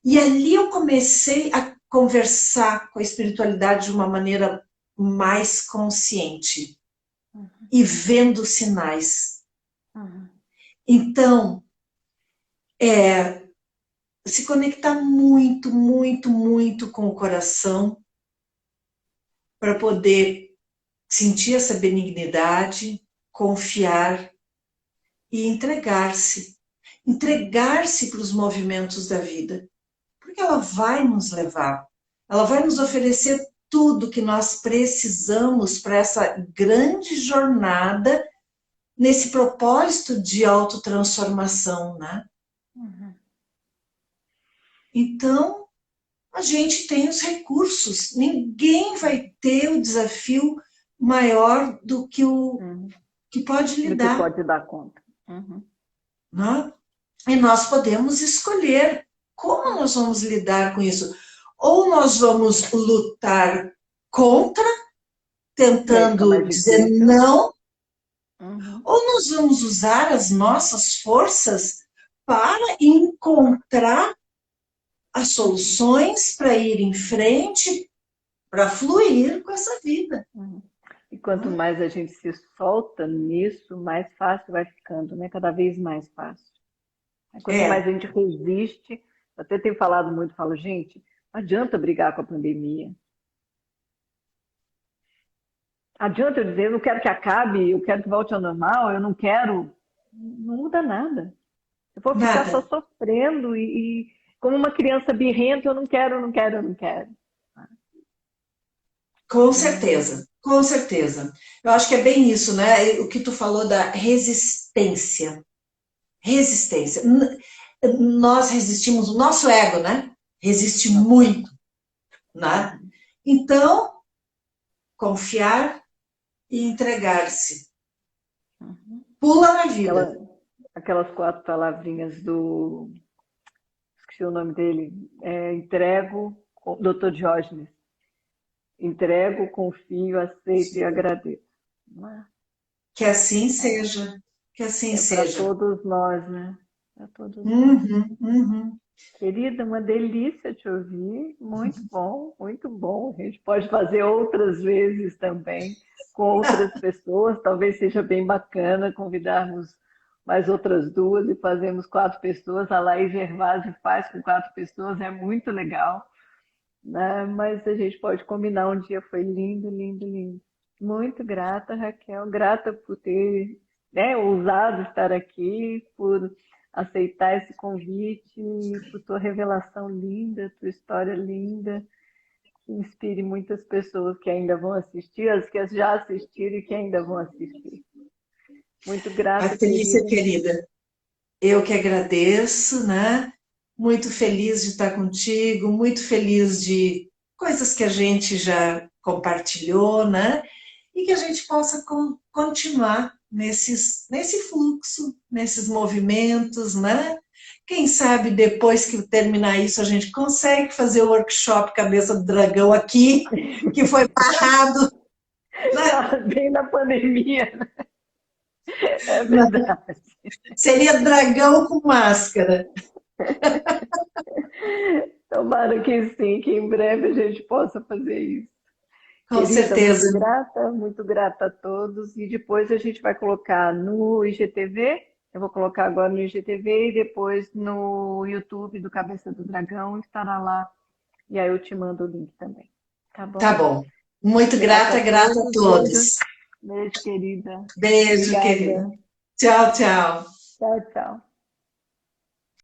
[SPEAKER 2] E ali eu comecei a conversar com a espiritualidade de uma maneira mais consciente. e vendo sinais.
[SPEAKER 1] Uhum.
[SPEAKER 2] Então, se conectar muito, muito, muito com o coração para poder sentir essa benignidade, confiar e entregar-se. Entregar-se para os movimentos da vida. Porque ela vai nos levar. Ela vai nos oferecer tudo que nós precisamos para essa grande jornada nesse propósito de autotransformação, né?
[SPEAKER 1] Uhum.
[SPEAKER 2] Então, a gente tem os recursos. Ninguém vai ter o desafio maior do que o que pode
[SPEAKER 1] Do que
[SPEAKER 2] lidar,
[SPEAKER 1] pode dar conta. Uhum.
[SPEAKER 2] né? E nós podemos escolher como nós vamos lidar com isso. Ou nós vamos lutar contra,
[SPEAKER 1] E aí fica
[SPEAKER 2] tentando
[SPEAKER 1] mais
[SPEAKER 2] dizer
[SPEAKER 1] difícil.
[SPEAKER 2] não,
[SPEAKER 1] Uhum.
[SPEAKER 2] ou nós vamos usar as nossas forças para encontrar as soluções para ir em frente, para fluir com essa vida.
[SPEAKER 1] Uhum. E quanto mais a gente se solta nisso, mais fácil vai ficando, né? Cada vez mais fácil. Quanto mais a gente resiste, eu até tenho falado muito, falo, gente, não adianta brigar com a pandemia. Adianta eu dizer, eu não quero que acabe, eu quero que volte ao normal, eu não quero. Não muda nada. Eu vou ficar só
[SPEAKER 2] Nada.
[SPEAKER 1] sofrendo e como uma criança birrenta, eu não quero, eu não quero, eu não quero.
[SPEAKER 2] Com certeza, com certeza. Eu acho que é bem isso, né? O que tu falou da resistência. Resistência. Nós resistimos, o nosso ego, né? Resiste
[SPEAKER 1] Nossa.
[SPEAKER 2] muito, né? Então, confiar e entregar-se.
[SPEAKER 1] Uhum.
[SPEAKER 2] Pula na vida.
[SPEAKER 1] Aquelas 4 palavrinhas do. Esqueci o nome dele. Entrego, Dr. Diógenes. Entrego, confio, aceito e agradeço. Não é?
[SPEAKER 2] Que assim seja. Que assim
[SPEAKER 1] Para
[SPEAKER 2] seja.
[SPEAKER 1] todos nós, né? Para todos nós.
[SPEAKER 2] Uhum, uhum.
[SPEAKER 1] Querida, uma delícia te ouvir. Muito bom, muito bom. A gente pode fazer outras vezes também com outras pessoas. Talvez seja bem bacana convidarmos mais outras 2 e fazermos 4 pessoas. A Laís Gervásio faz com 4 pessoas, é muito legal, né? Mas a gente pode combinar um dia. Foi lindo, lindo, lindo. Muito grata, Raquel. Grata por ter, né, ousado estar aqui, por aceitar esse convite, por tua revelação linda, tua história linda, que inspire muitas pessoas que ainda vão assistir, as que já assistiram e que ainda vão assistir. Muito grata,
[SPEAKER 2] Patrícia,
[SPEAKER 1] querida.
[SPEAKER 2] querida, eu que agradeço, né? Muito feliz de estar contigo, muito feliz de coisas que a gente já compartilhou, né? E que a gente possa continuar nesse fluxo, nesses movimentos, né? Quem sabe depois que terminar isso a gente consegue fazer o workshop Cabeça do Dragão aqui, que foi parado, né?
[SPEAKER 1] Bem na pandemia, né? É verdade.
[SPEAKER 2] Seria dragão com máscara.
[SPEAKER 1] Tomara que sim, que em breve a gente possa fazer isso.
[SPEAKER 2] Com
[SPEAKER 1] Querida,
[SPEAKER 2] certeza.
[SPEAKER 1] muito grata a todos. E depois a gente vai colocar no IGTV, eu vou colocar agora no IGTV e depois no YouTube do Cabeça do Dragão, estará lá. E aí eu te mando o link também. Tá
[SPEAKER 2] Tá
[SPEAKER 1] bom?
[SPEAKER 2] bom. Muito
[SPEAKER 1] Grata
[SPEAKER 2] grata,
[SPEAKER 1] a
[SPEAKER 2] grata a
[SPEAKER 1] todos. Beijo.
[SPEAKER 2] todos.
[SPEAKER 1] Beijo, querida.
[SPEAKER 2] Beijo, querido.
[SPEAKER 1] Obrigada.
[SPEAKER 2] Tchau, tchau.
[SPEAKER 1] Tchau, tchau.